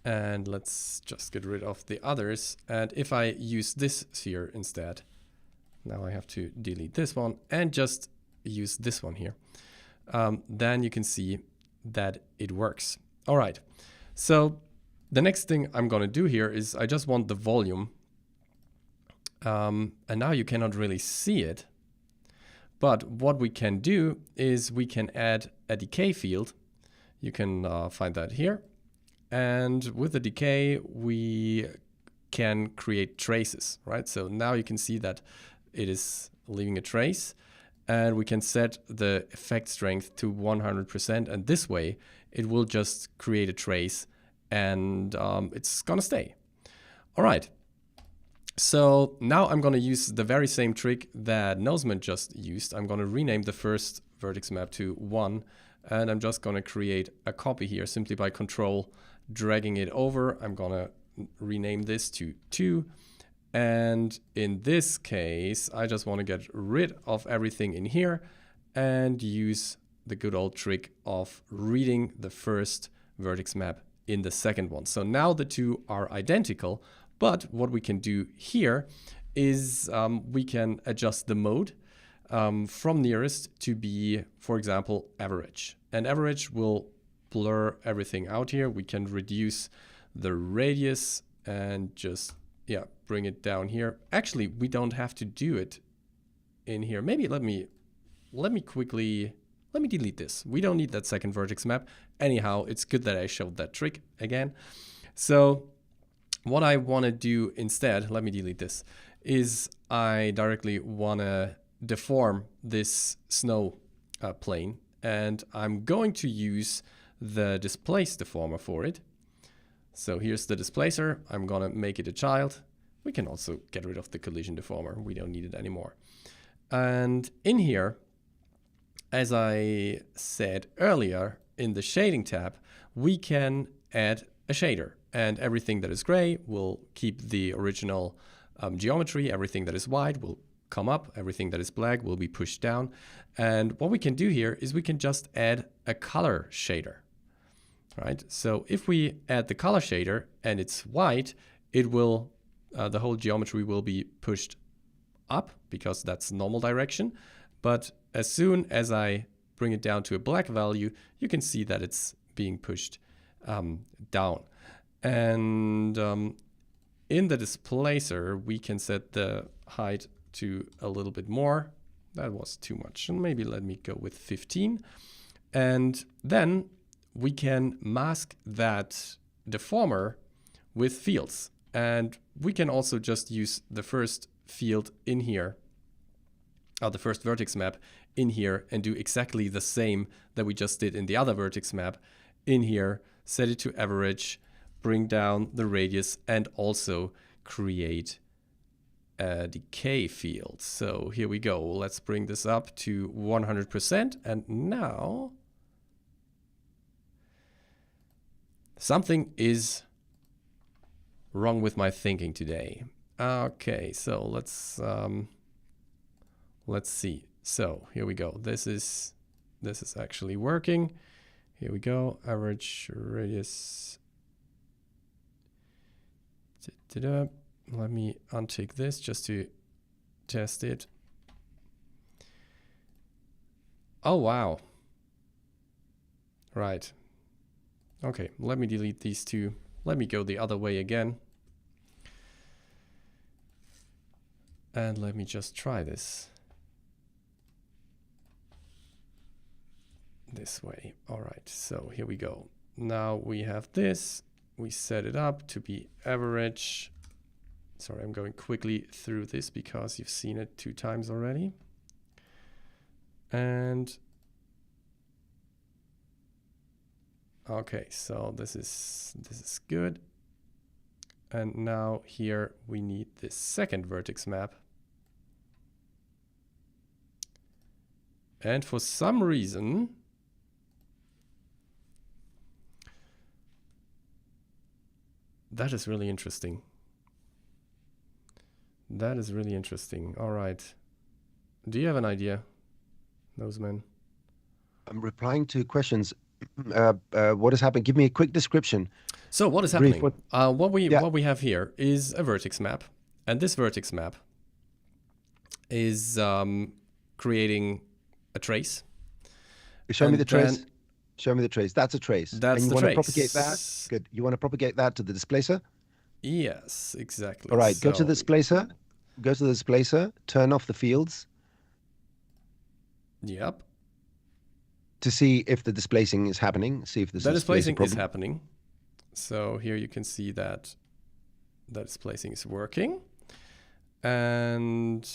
And let's just get rid of the others. And if I use this sphere instead, now I have to delete this one and just use this one here. Then you can see that it works. All right. So the next thing I'm going to do here is I just want the volume. And now you cannot really see it. But what we can do is we can add a decay field. You can find that here. And with the decay, we can create traces, right? So now you can see that it is leaving a trace. And we can set the effect strength to 100%. And this way, it will just create a trace and it's going to stay. All right. So now I'm going to use the very same trick that Noseman just used. I'm going to rename the first vertex map to 1. And I'm just going to create a copy here simply by control dragging it over. I'm going to rename this to 2. And in this case, I just want to get rid of everything in here and use the good old trick of reading the first vertex map in the second one. So now the two are identical, but what we can do here is we can adjust the mode from nearest to be, for example, average. And average will blur everything out here. We can reduce the radius and just bring it down here. Actually, we don't have to do it in here. Maybe let me delete this. We don't need that second vertex map. Anyhow, it's good that I showed that trick again. So what I want to do instead, let me delete this, is I directly want to deform this snow plane, and I'm going to use the displace deformer for it. So here's the displacer. I'm going to make it a child. We can also get rid of the collision deformer. We don't need it anymore. And in here, as I said earlier, in the shading tab, we can add a shader. And everything that is gray will keep the original geometry. Everything that is white will come up. Everything that is black will be pushed down. And what we can do here is we can just add a color shader. Right? So if we add the color shader and it's white, it will, the whole geometry will be pushed up because that's normal direction. But as soon as I bring it down to a black value, you can see that it's being pushed down. And in the displacer, we can set the height to a little bit more. That was too much. And maybe let me go with 15. And then we can mask that deformer with fields. And we can also just use the first field in here, the first vertex map in here, and do exactly the same that we just did in the other vertex map in here, set it to average, bring down the radius, and also create a decay field. So here we go. Let's bring this up to 100%. And now something is wrong with my thinking today. Okay, so let's see. So here we go. This is actually working. Here we go. Average radius. Let me untick this just to test it. Oh wow. Right. Okay, let me delete these two. Let me go the other way again. And let me just try this. This way. All right, so here we go. Now we have this. We set it up to be average. Sorry, I'm going quickly through this because you've seen it 2 times already. And okay, so this is good. And now here we need this second vertex map. And for some reason, that is really interesting. That is really interesting. All right. Do you have an idea, Noseman? I'm replying to questions. What has happened? Give me a quick description. So what is happening? What we have here is a vertex map, and this vertex map is creating a trace. Show me the trace. Show me the trace. That's a trace. That's and the you trace. Want to propagate that? Good. You want to propagate that to the displacer? Yes, exactly. All right. Go to the displacer. Go to the displacer. Turn off the fields. Yep. To see if the displacing is happening. See if the displacing is happening. So here you can see that the displacing is working. And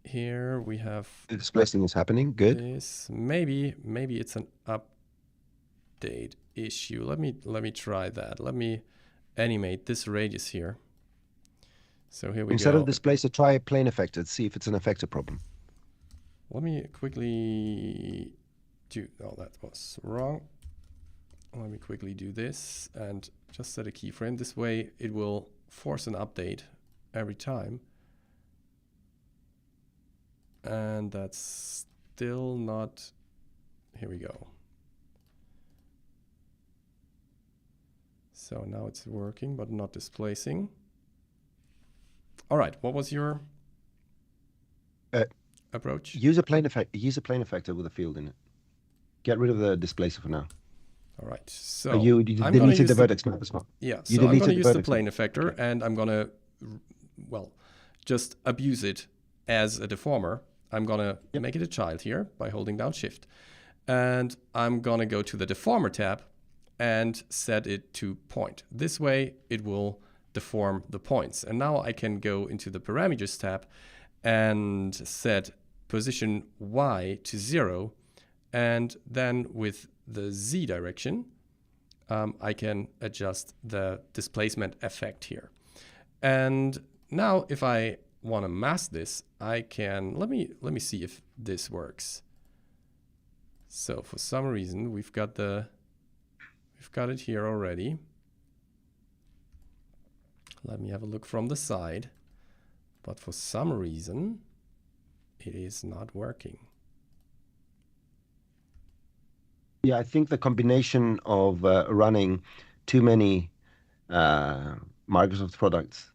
here we have The displacing is happening. Good. this. Maybe it's an update issue. Let me try that. Let me animate this radius here. So here we Instead go. of displacer, try plane effector. See if it's an effector problem. Let me quickly do. Oh, that was wrong. Let me quickly do this and just set a keyframe. This way it will force an update every time. And that's still not. Here we go. So now it's working, but not displacing. All right, what was your approach? Use a plane effector with a field in it. Get rid of the displacer for now. All right, so you deleted the vertex map as well. Yeah, so I'm going to use the plane effector, and I'm going to, well, just abuse it as a deformer. I'm going to make it a child here by holding down Shift. And I'm going to go to the deformer tab and set it to point. This way it will deform the points. And now I can go into the parameters tab and set position Y to 0. And then with the Z direction, I can adjust the displacement effect here. And now if I want to mask this, I can, let me see if this works. So for some reason we've got it here already. Let me have a look from the side. But for some reason it is not working. Yeah, I think the combination of running too many Microsoft products,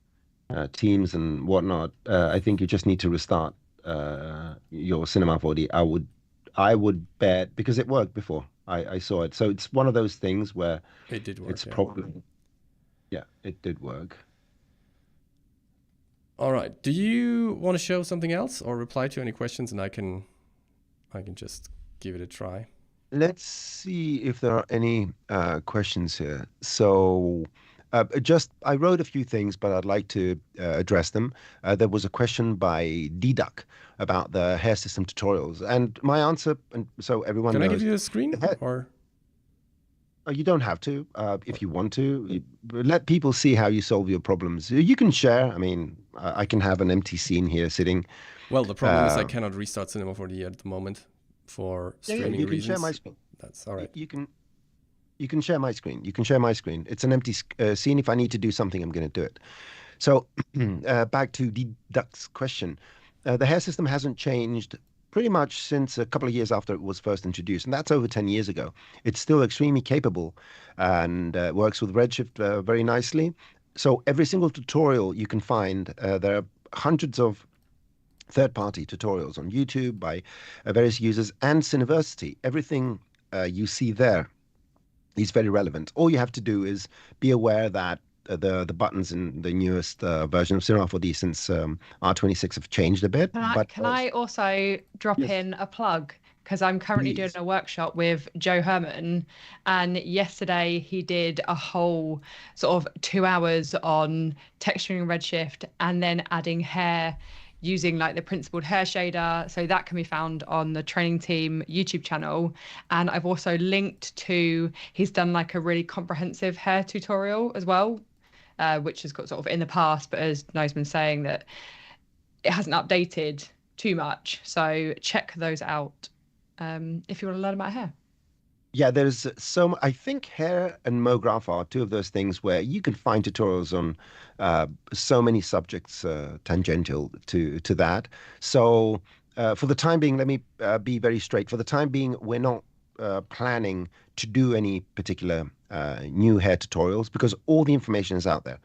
Teams and whatnot, I think you just need to restart your Cinema 4D. I would bet, because it worked before. I saw it. So it's one of those things where it did work. It's probably, yeah, it did work. All right. Do you want to show something else or reply to any questions, and I can just give it a try? Let's see if there are any questions here. So I wrote a few things, but I'd like to address them. There was a question by Deduck about the hair system tutorials, and my answer, and so everyone knows. Can I give you a screen? Or you don't have to. If you want to, let people see how you solve your problems. You can share. I mean, I can have an empty scene here sitting. Well, the problem is I cannot restart Cinema 4D at the moment for streaming you can reasons. Share my screen. That's all right. You can share my screen. You can share my screen. It's an empty scene. If I need to do something, I'm going to do it. So back to Deduck's question. The hair system hasn't changed pretty much since a couple of years after it was first introduced, and that's over 10 years ago. It's still extremely capable and works with Redshift very nicely. So every single tutorial you can find, there are hundreds of third-party tutorials on YouTube by various users and Cineversity. Everything you see there is very relevant. All you have to do is be aware that the buttons in the newest version of Cinema 4D since R26 have changed a bit. Can I also drop in a plug? Because I'm currently doing a workshop with Joe Herman, and yesterday he did a whole sort of 2 hours on texturing Redshift and then adding hair using like the principled hair shader. So that can be found on the training team YouTube channel. And I've also linked to, he's done like a really comprehensive hair tutorial as well, which has got sort of in the past, but as Noseman's saying that it hasn't updated too much. So check those out if you want to learn about hair. Yeah, there's I think hair and MoGraph are two of those things where you can find tutorials on so many subjects tangential to that. So for the time being, let me be very straight. For the time being, we're not planning to do any particular new hair tutorials because all the information is out there.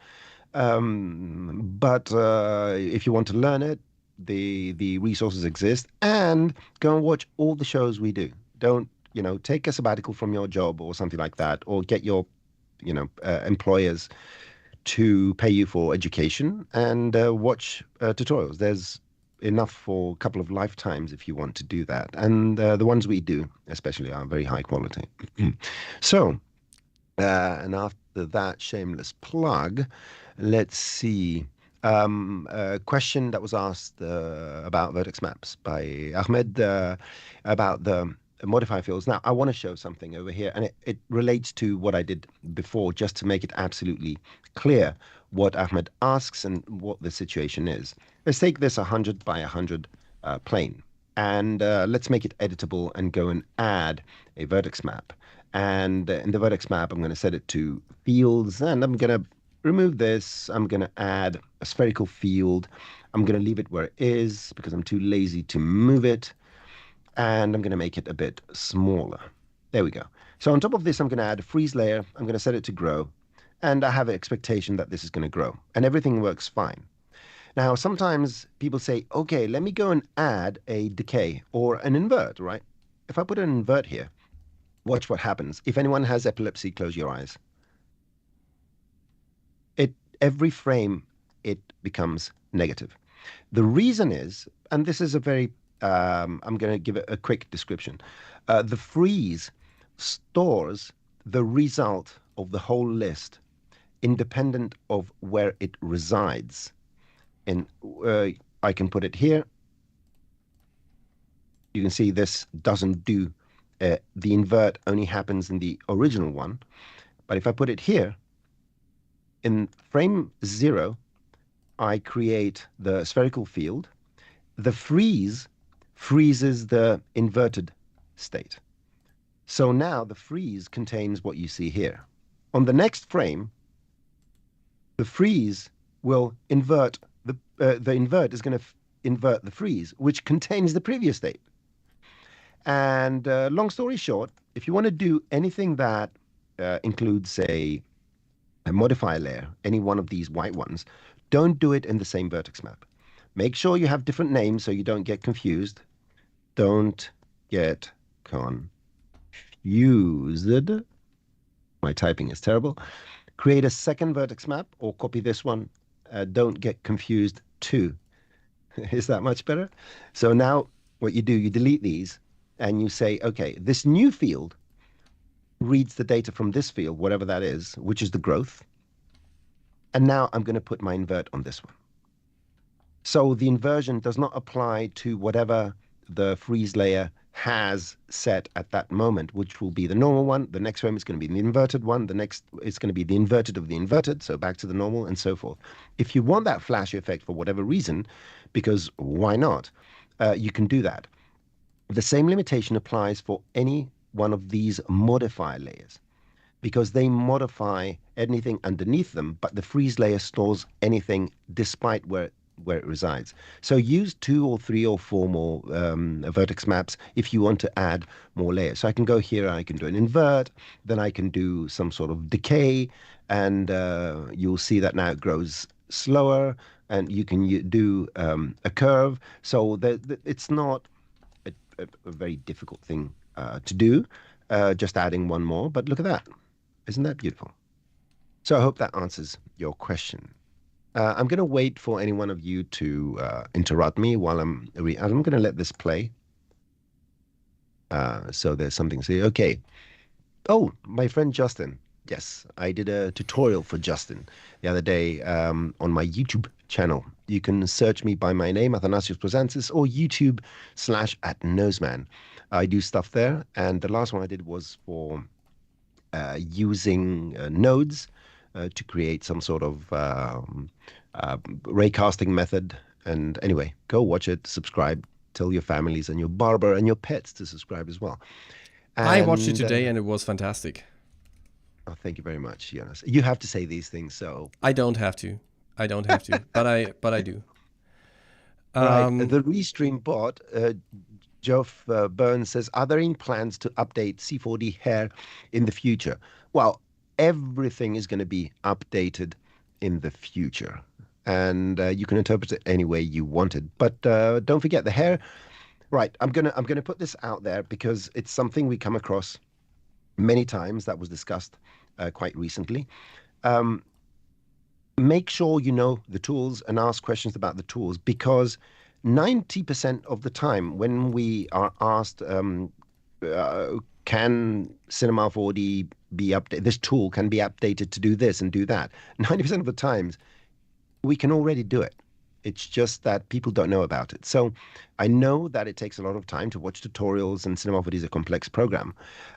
But if you want to learn it, the resources exist, and go and watch all the shows we do. Don't take a sabbatical from your job or something like that, or get your, employers to pay you for education and watch tutorials. There's enough for a couple of lifetimes if you want to do that. And the ones we do, especially, are very high quality. So, and after that shameless plug, let's see. a question that was asked about vertex maps by Ahmed about the modify fields. Now, I want to show something over here, and it relates to what I did before, just to make it absolutely clear what Ahmed asks and what the situation is. Let's take this 100 by 100 plane, and let's make it editable and go and add a vertex map. And in the vertex map, I'm going to set it to fields, and I'm going to remove this. I'm going to add a spherical field. I'm going to leave it where it is because I'm too lazy to move it. And I'm going to make it a bit smaller. There we go. So on top of this, I'm going to add a freeze layer. I'm going to set it to grow. And I have an expectation that this is going to grow. And everything works fine. Now, sometimes people say, okay, let me go and add a decay or an invert, right? If I put an invert here, watch what happens. If anyone has epilepsy, close your eyes. Every frame, it becomes negative. The reason is, and this is a very, I'm going to give it a quick description. The freeze stores the result of the whole list independent of where it resides. And I can put it here. You can see this doesn't do, the invert only happens in the original one. But if I put it here, in frame 0, I create the spherical field. The freeze freezes the inverted state. So now the freeze contains what you see here. On the next frame, the freeze will invert, the invert is going to invert the freeze, which contains the previous state. And long story short, if you want to do anything that includes, say, a modifier layer, any one of these white ones, don't do it in the same vertex map. Make sure you have different names so you don't get confused. Don't get confused. My typing is terrible. Create a second vertex map or copy this one. Don't get confused too. Is that much better? So now what you do, you delete these and you say, okay, this new field reads the data from this field, whatever that is, which is the growth. And now I'm going to put my invert on this one. So the inversion does not apply to whatever the freeze layer has set at that moment, which will be the normal one. The next frame is going to be the inverted one. The next is going to be the inverted of the inverted, so back to the normal and so forth. If you want that flash effect for whatever reason, because why not, you can do that. The same limitation applies for any one of these modifier layers because they modify anything underneath them, but the freeze layer stores anything despite where it resides. So use 2 or 3 or 4 more vertex maps if you want to add more layers. So I can go here, I can do an invert, then I can do some sort of decay, and you'll see that now it grows slower, and you can do a curve. So it's not a very difficult thing to do, just adding one more. But look at that. Isn't that beautiful? So I hope that answers your question. I'm going to wait for any one of you to interrupt me while I'm going to let this play. So there's something to say. Okay. Oh, my friend Justin. Yes, I did a tutorial for Justin the other day on my YouTube channel. You can search me by my name, Athanasios Prosansis, or YouTube/@Noseman. I do stuff there. And the last one I did was for using nodes to create some sort of raycasting method. And anyway, go watch it, subscribe, tell your families and your barber and your pets to subscribe as well. And, I watched it today and it was fantastic. Oh, thank you very much, Jonas. You have to say these things, so I don't have to, but I do. Right. The Restream bot, Geoff Burns says, are there any plans to update C4D hair in the future? Well, everything is going to be updated in the future, and you can interpret it any way you want it. But don't forget the hair. Right, I'm gonna put this out there because it's something we come across many times that was discussed quite recently. Make sure you know the tools and ask questions about the tools, because 90% of the time when we are asked, can Cinema 4D be updated? This tool can be updated to do this and do that. 90% of the times, we can already do it. It's just that people don't know about it. So I know that it takes a lot of time to watch tutorials, and Cinema 4D is a complex program.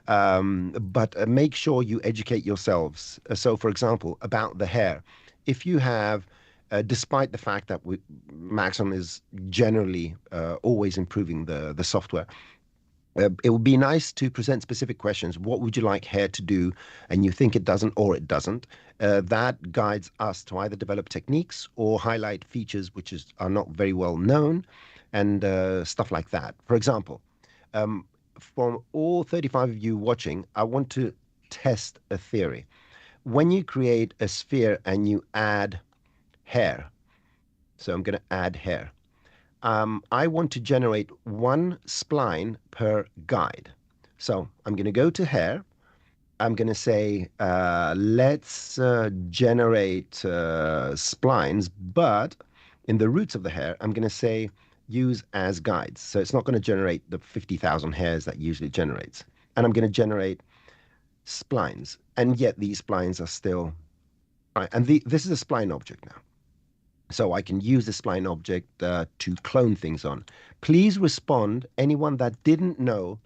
But make sure you educate yourselves. So, for example, about the hair. If you have, despite the fact that Maxon is generally always improving the software, it would be nice to present specific questions. What would you like hair to do? And you think it doesn't or it doesn't. That guides us to either develop techniques or highlight features which are not very well known, and stuff like that. For example, from all 35 of you watching, I want to test a theory. When you create a sphere and you add hair, so I'm going to add hair. I want to generate one spline per guide. So I'm going to go to hair. I'm going to say, let's generate splines, but in the roots of the hair, I'm going to say use as guides. So it's not going to generate the 50,000 hairs that usually generates. And I'm going to generate splines. And yet these splines are still, right. And this is a spline object now. So I can use the spline object to clone things on. Please respond, anyone that didn't know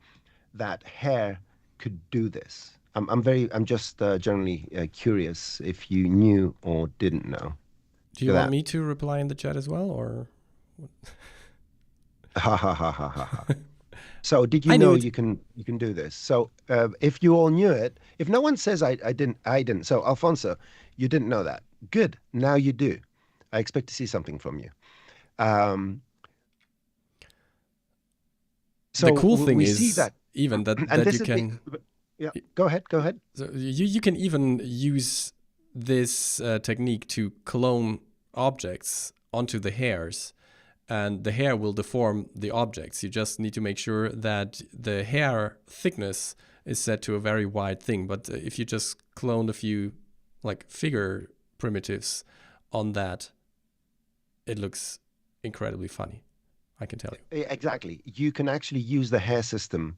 that hair could do this. I'm just generally curious if you knew or didn't know. Do you want me to reply in the chat as well, or? Ha ha ha ha ha. So did you know you can do this? So if you all knew it, if no one says I didn't. So Alfonso, you didn't know that. Good. Now you do. I expect to see something from you. So the cool thing is that even that you can. Yeah, go ahead. So you can even use this technique to clone objects onto the hairs, and the hair will deform the objects. You just need to make sure that the hair thickness is set to a very wide thing. But if you just clone a few like figure primitives on that, it looks incredibly funny, I can tell you. Exactly. You can actually use the hair system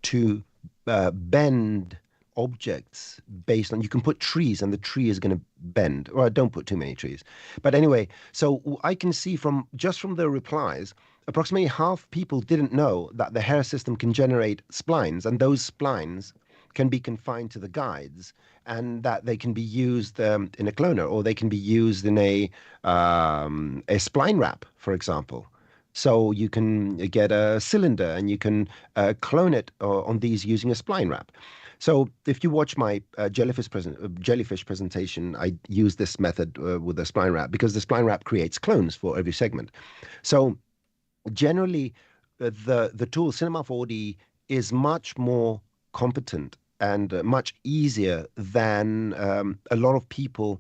to bend objects based on, you can put trees and the tree is going to bend. Or don't put too many trees. But anyway, so I can see from the replies, approximately half people didn't know that the hair system can generate splines, and those splines can be confined to the guides, and that they can be used in a cloner, or they can be used in a spline wrap, for example. So you can get a cylinder and you can clone it on these using a spline wrap. So if you watch my jellyfish presentation, I use this method with the spline wrap, because the spline wrap creates clones for every segment. So generally, the tool Cinema 4D is much more competent and much easier than a lot of people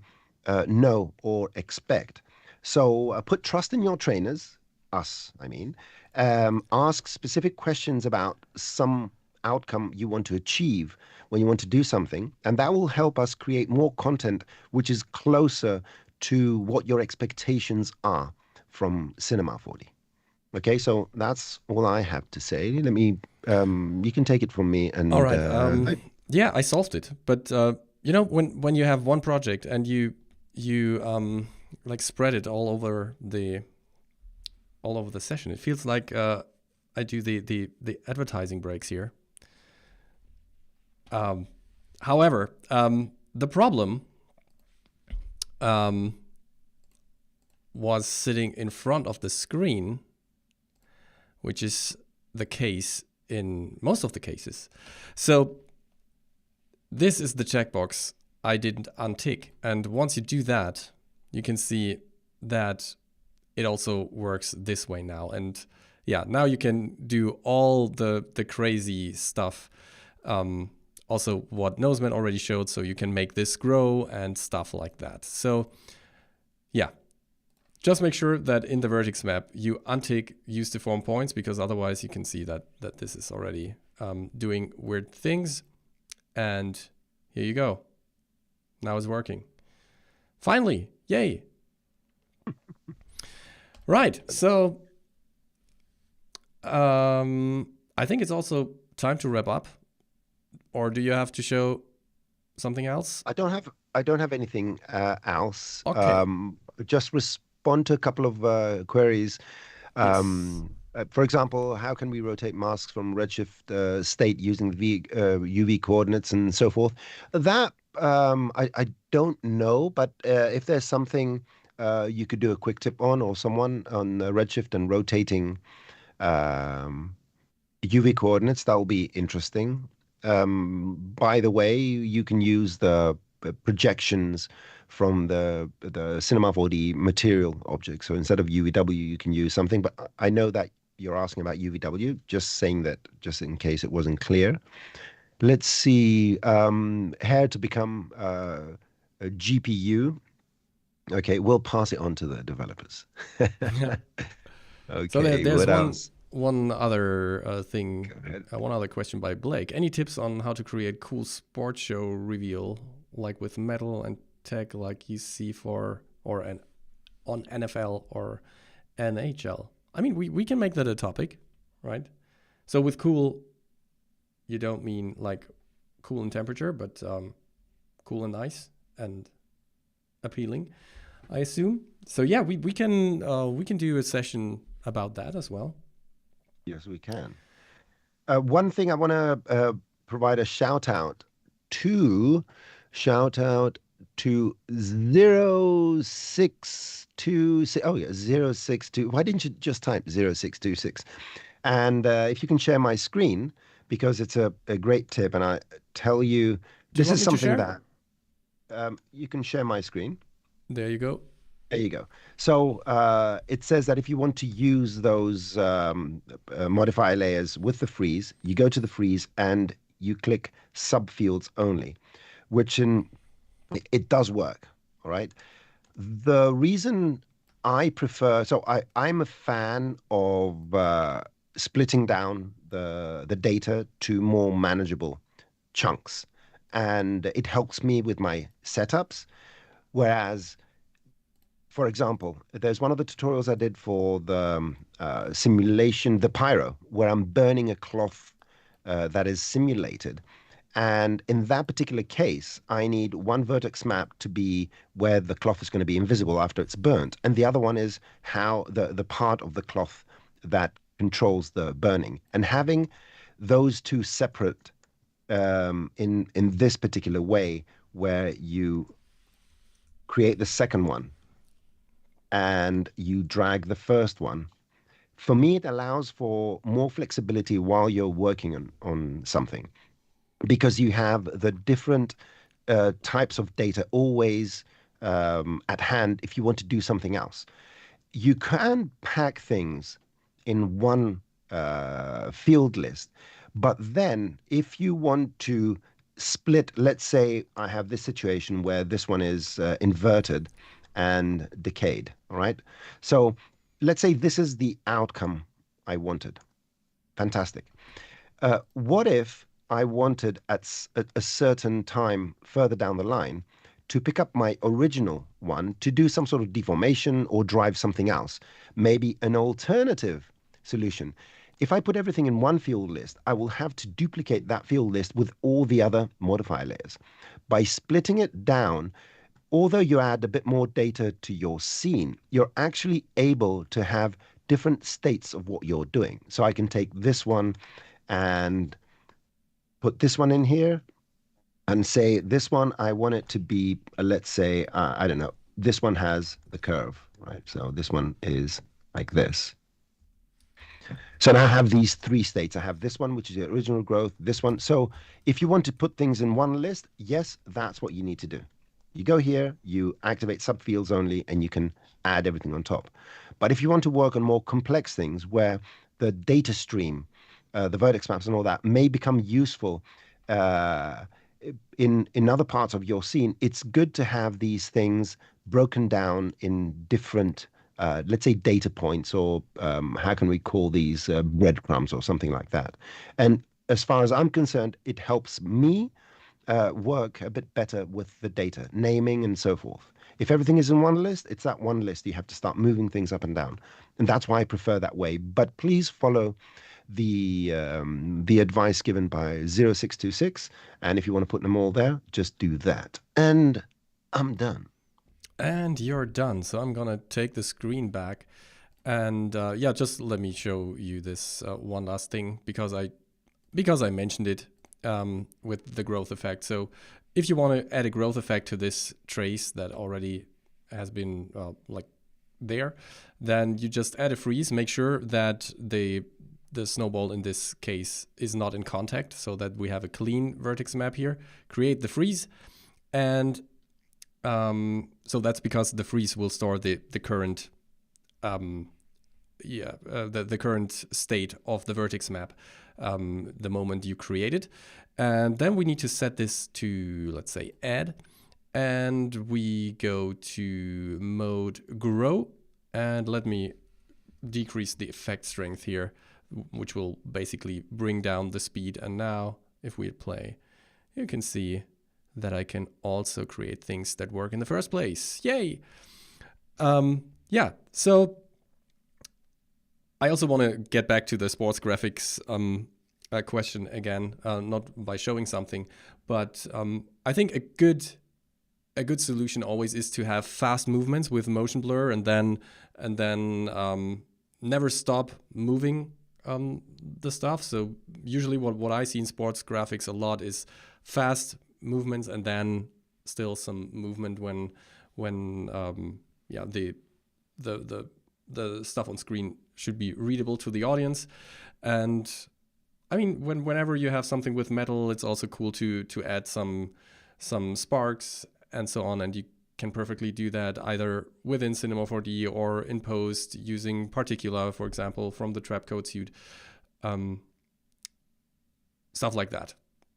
know or expect. So put trust in your trainers, us, I mean. Ask specific questions about some outcome you want to achieve when you want to do something, and that will help us create more content which is closer to what your expectations are from Cinema 4D. Okay, so that's all I have to say. Let me, you can take it from me. And all right. Yeah, I solved it. But you know, when you have one project and you like spread it all over the session, it feels like I do the advertising breaks here. However, the problem was sitting in front of the screen, which is the case in most of the cases. So this is the checkbox I didn't untick. And once you do that, you can see that it also works this way now. And yeah, now you can do all the crazy stuff. Also what Noseman already showed, so you can make this grow and stuff like that. So yeah, just make sure that in the vertex map you untick use deform points, because otherwise you can see that this is already doing weird things. And here you go. Now it's working. Finally, yay. Right, so I think it's also time to wrap up. Or do you have to show something else? I don't have anything else. Okay. just respond to a couple of queries. Yes. For example, how can we rotate masks from Redshift state using UV coordinates and so forth? That I don't know, but if there's something you could do a quick tip on, or someone on Redshift and rotating um, UV coordinates, that will be interesting. By the way, you can use the projections from the Cinema 4D material object. So instead of UVW, you can use something. But I know that you're asking about UVW. Just saying that, just in case it wasn't clear. Let's see. Hair to become a GPU. Okay, we'll pass it on to the developers. So Okay, there's what else? one other thing, Go ahead. one other question by Blake. Any tips on how to create cool sports show reveal, like with metal and tech, like you see for on NFL or NHL? I mean, we can make that a topic, right? So with cool, you don't mean like cool in temperature, but cool and nice and appealing, I assume. So yeah, we can do a session about that as well. Yes, we can. One thing I want to provide a to, shout out to 0626. Oh yeah, 062. Why didn't you just type 0626? And if you can share my screen, because it's a great tip, and I tell you, Do you this want is me to something share? that you can share my screen. There you go. There you go. So it says that if you want to use those modify layers with the freeze, you go to the freeze and you click subfields only, which it does work. All right. The reason I prefer, so I'm a fan of splitting down the data to more manageable chunks, and it helps me with my setups. Whereas for example, there's one of the tutorials I did for the simulation, the pyro, where I'm burning a cloth that is simulated. And in that particular case, I need one vertex map to be where the cloth is going to be invisible after it's burnt. And the other one is how the part of the cloth that controls the burning. And having those two separate in this particular way, where you create the second one and you drag the first one. For me, it allows for more flexibility while you're working on something because you have the different types of data always at hand if you want to do something else. You can pack things in one field list, but then if you want to split, let's say I have this situation where this one is inverted and decayed, all right? So let's say this is the outcome I wanted. Fantastic. What if I wanted at a certain time further down the line to pick up my original one to do some sort of deformation or drive something else, maybe an alternative solution? If I put everything in one field list, I will have to duplicate that field list with all the other modifier layers. By splitting it down, although you add a bit more data to your scene, you're actually able to have different states of what you're doing. So I can take this one and put this one in here and say this one, I want it to be, let's say, I don't know, this one has the curve, right? So this one is like this. So now I have these three states. I have this one, which is the original growth, this one. So if you want to put things in one list, yes, that's what you need to do. You go here, you activate subfields only, and you can add everything on top. But if you want to work on more complex things where the data stream, the vertex maps and all that may become useful uh, in other parts of your scene, it's good to have these things broken down in different let's say data points, or how can we call these breadcrumbs or something like that. And as far as I'm concerned, it helps me work a bit better with the data, naming and so forth. If everything is in one list, it's that one list. You have to start moving things up and down. And that's why I prefer that way. But please follow the advice given by 0626. And if you want to put them all there, just do that. And I'm done. And you're done. So I'm gonna take the screen back, and just let me show you this one last thing because I mentioned it with the growth effect. So if you want to add a growth effect to this trace that already has been there, then you just add a freeze. Make sure that the snowball in this case is not in contact, so that we have a clean vertex map here. Create the freeze, and so that's because the freeze will store the current the current state of the vertex map the moment you create it. And then we need to set this to, let's say, add, and we go to mode grow, and let me decrease the effect strength here, which will basically bring down the speed. And now if we play, you can see that I can also create things that work in the first place. Yay! So I also want to get back to the sports graphics question again, not by showing something, but I think a good solution always is to have fast movements with motion blur, and then never stop moving the stuff. So usually what I see in sports graphics a lot is fast movements and then still some movement when the stuff on screen should be readable to the audience. And I mean, whenever you have something with metal, it's also cool to add some sparks and so on, and you can perfectly do that either within Cinema 4D or in post using Particula, for example, from the Trapcode suite, stuff like that,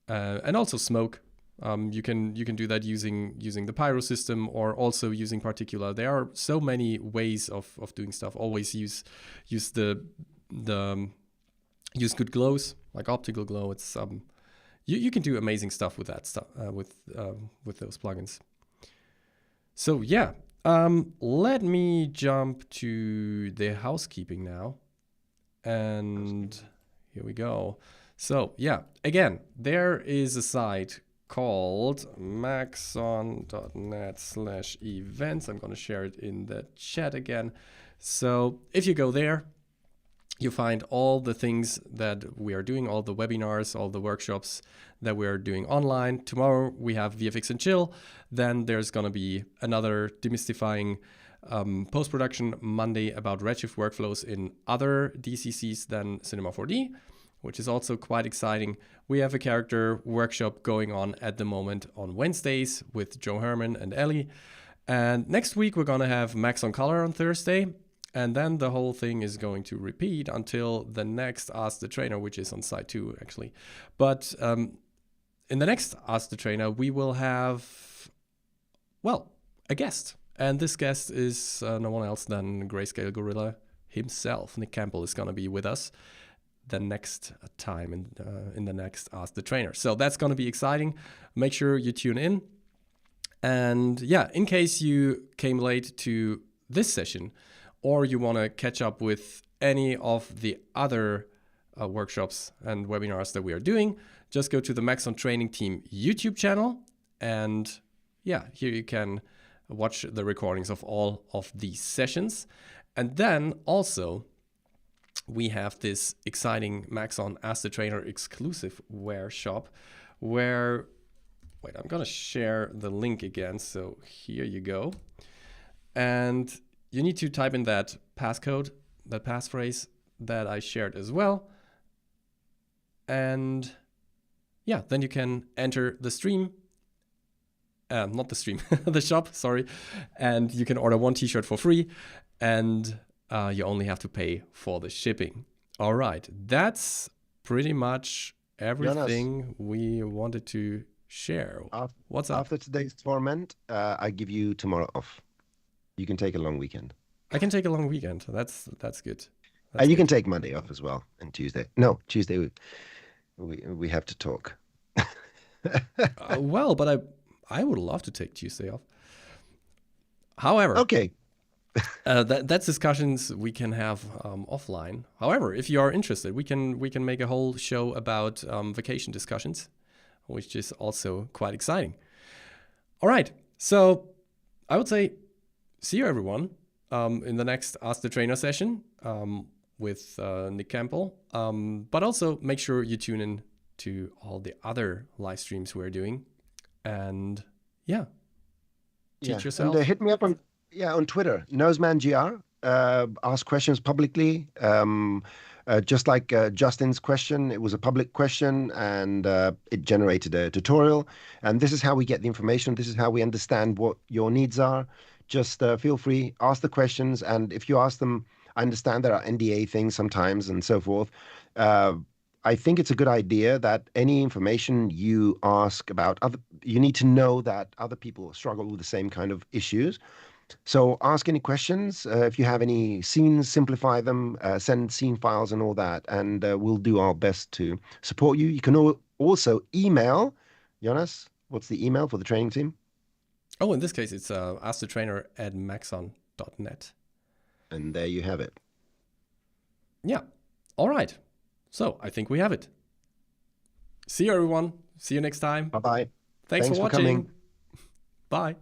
and also smoke. You can do that using the Pyro system or also using Particula. There are so many ways of doing stuff. Always use good glows like optical glow. It's you can do amazing stuff with that stuff with those plugins. So yeah, let me jump to the housekeeping now, and here we go. So yeah, again, there is a site called maxon.net/events. I'm going to share it in the chat again. So if you go there, you find all the things that we are doing, all the webinars, all the workshops that we are doing online. Tomorrow we have VFX and Chill. Then there's going to be another demystifying post-production Monday about Redshift workflows in other DCCs than Cinema 4D, which is also quite exciting. We have a character workshop going on at the moment on Wednesdays with Joe Herman and Ellie. And next week we're going to have Max on Color on Thursday. And then the whole thing is going to repeat until the next Ask the Trainer, which is on site 2 actually. But in the next Ask the Trainer, we will have, well, a guest. And this guest is no one else than Grayscale Gorilla himself. Nick Campbell is going to be with us the next time in the next Ask the Trainer. So that's going to be exciting. Make sure you tune in. And yeah, in case you came late to this session, or you want to catch up with any of the other workshops and webinars that we are doing, just go to the Maxon Training Team YouTube channel. And yeah, here you can watch the recordings of all of these sessions. And then also, we have this exciting Maxon Ask the Trainer exclusive wear shop where, wait, I'm going to share the link again. So here you go. And you need to type in that passcode, that passphrase that I shared as well. And yeah, then you can enter the stream, not the stream, the shop, sorry. And you can order one t-shirt for free, and you only have to pay for the shipping. All right, that's pretty much everything Jonas, we wanted to share. What's up? After today's torment, I give you tomorrow off. You can take a long weekend. I can take a long weekend. That's good. You can take Monday off as well, and Tuesday. No, Tuesday we have to talk. Well, but I would love to take Tuesday off. However, okay. That's discussions we can have offline. However, if you are interested, we can make a whole show about vacation discussions, which is also quite exciting. All right, so I would say see you everyone in the next Ask the Trainer session with Nick Campbell. But also make sure you tune in to all the other live streams we're doing. And teach yourself. And hit me up on Twitter, Noseman GR. Ask questions publicly. Just like Justin's question, it was a public question and it generated a tutorial. And this is how we get the information. This is how we understand what your needs are. Just feel free, ask the questions. And if you ask them, I understand there are NDA things sometimes and so forth. I think it's a good idea that any information you ask about you need to know that other people struggle with the same kind of issues. So ask any questions. If you have any scenes, simplify them, send scene files and all that, and we'll do our best to support you. You can also email. Jonas, what's the email for the training team? Oh, in this case, it's askthetrainer@maxon.net. And there you have it. Yeah. All right. So I think we have it. See you, everyone. See you next time. Bye-bye. Thanks for watching. coming. Bye.